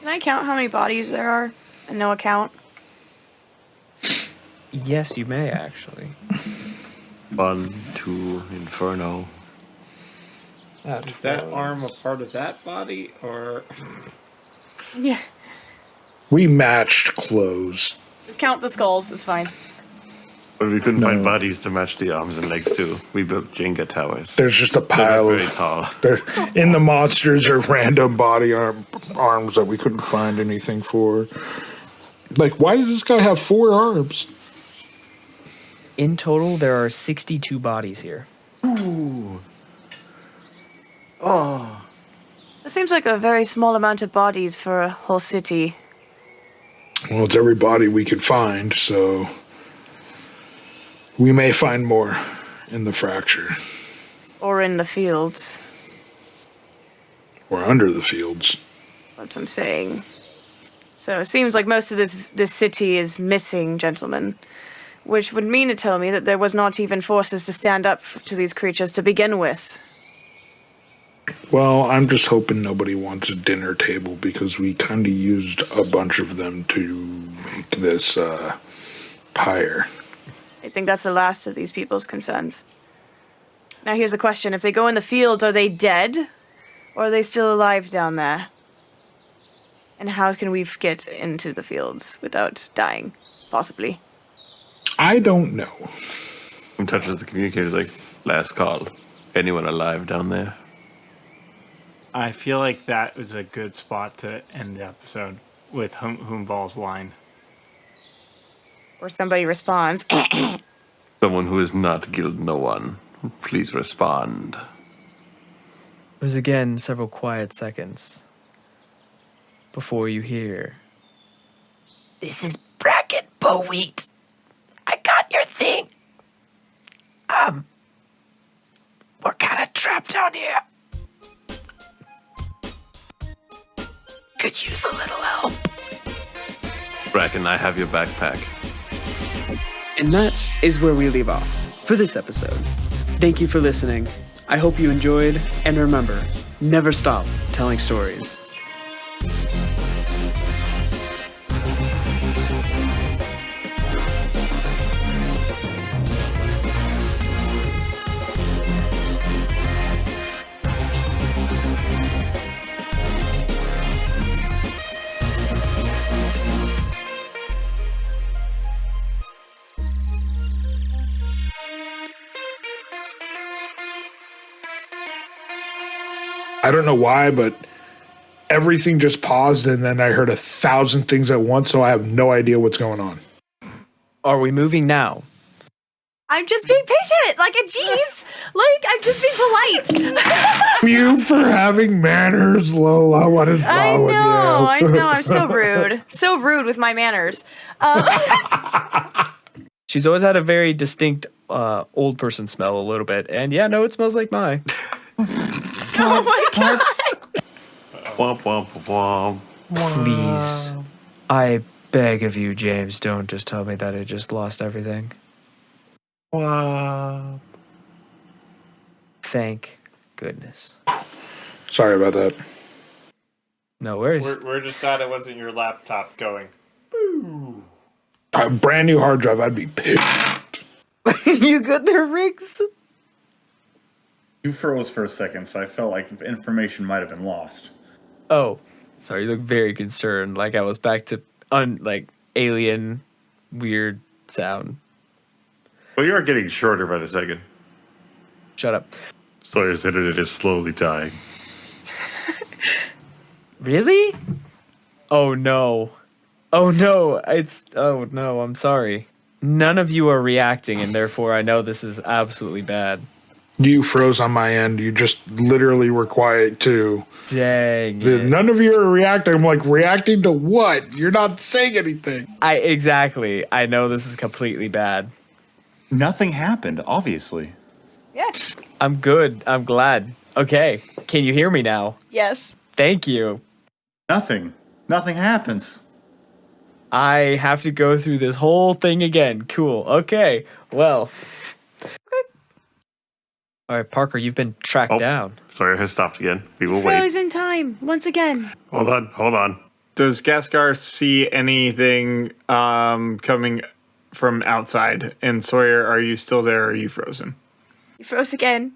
Can I count how many bodies there are? And no account? Yes, you may actually. 1, 2, Inferno. Is that arm a part of that body, or Yeah. We matched clothes. Just count the skulls. It's fine. But we couldn't find No. bodies to match the arms and legs too. We built Jenga towers. There's just a They're pile not very of. tall. There, in the monsters are random body arms that we couldn't find anything for. Like, why does this guy have 4 arms? In total, there are 62 bodies here. It seems like a very small amount of bodies for a whole city. Well, it's every body we could find, so we may find more in the fracture Or in the fields. or under the fields. That's what I'm saying. So it seems like most of this city is missing, gentlemen. Which would mean to tell me that there was not even forces to stand up to these creatures to begin with. Well, I'm just hoping nobody wants a dinner table because we kind of used a bunch of them to make this pyre. I think that's the last of these people's concerns. Now here's the question. If they go in the fields, are they dead? Or are they still alive down there? And how can we get into the fields without dying? Possibly. I don't know. And touches the communicator like, last call. Anyone alive down there? I feel like that was a good spot to end the episode with Hoomball's line. Or somebody responds. Someone who has not killed no one. Please respond. There's again several quiet seconds before you hear. This is Bracket Bowwheat. I got your thing. We're kind of trapped down here. Could use a little help. Bracken, I have your backpack. And that is where we leave off for this episode. Thank you for listening. I hope you enjoyed, and remember, never stop telling stories. I don't know why, but everything just paused and then I heard 1,000 things at once, so I have no idea what's going on. Are we moving now? I'm just being patient. Like, jeez. Like, I'm just being polite. You for having manners, Lola. What is wrong with you? I know. I'm so rude. So rude with my manners. She's always had a very distinct old person smell a little bit. And yeah, no, it smells like mine. Oh my god. Womp womp womp. Please. I beg of you, James, don't just tell me that I just lost everything. Womp. Thank goodness. Sorry about that. No worries. We're just glad it wasn't your laptop going. A brand new hard drive, I'd be pissed. You got the rigs? You froze for a second, so I felt like information might have been lost. Oh, sorry. You look very concerned. Like I was back to alien weird sound. Well, you are getting shorter by the second. Shut up. Sawyer's internet is slowly dying. Really? Oh no. Oh no. Oh no. I'm sorry. None of you are reacting, and therefore I know this is absolutely bad. You froze on my end. You just literally were quiet too. Dang it. None of you are reacting. I'm like, reacting to what? You're not saying anything. Exactly. I know this is completely bad. Nothing happened, obviously. Yes. I'm good. I'm glad. Okay. Can you hear me now? Yes. Thank you. Nothing. Nothing happens. I have to go through this whole thing again. Cool. Okay. Well. All right, Parker, you've been tracked down. Sawyer has stopped again. We will wait. Frozen time once again. Hold on. Does Gascar see anything coming from outside. And Sawyer, are you still there or are you frozen? You froze again.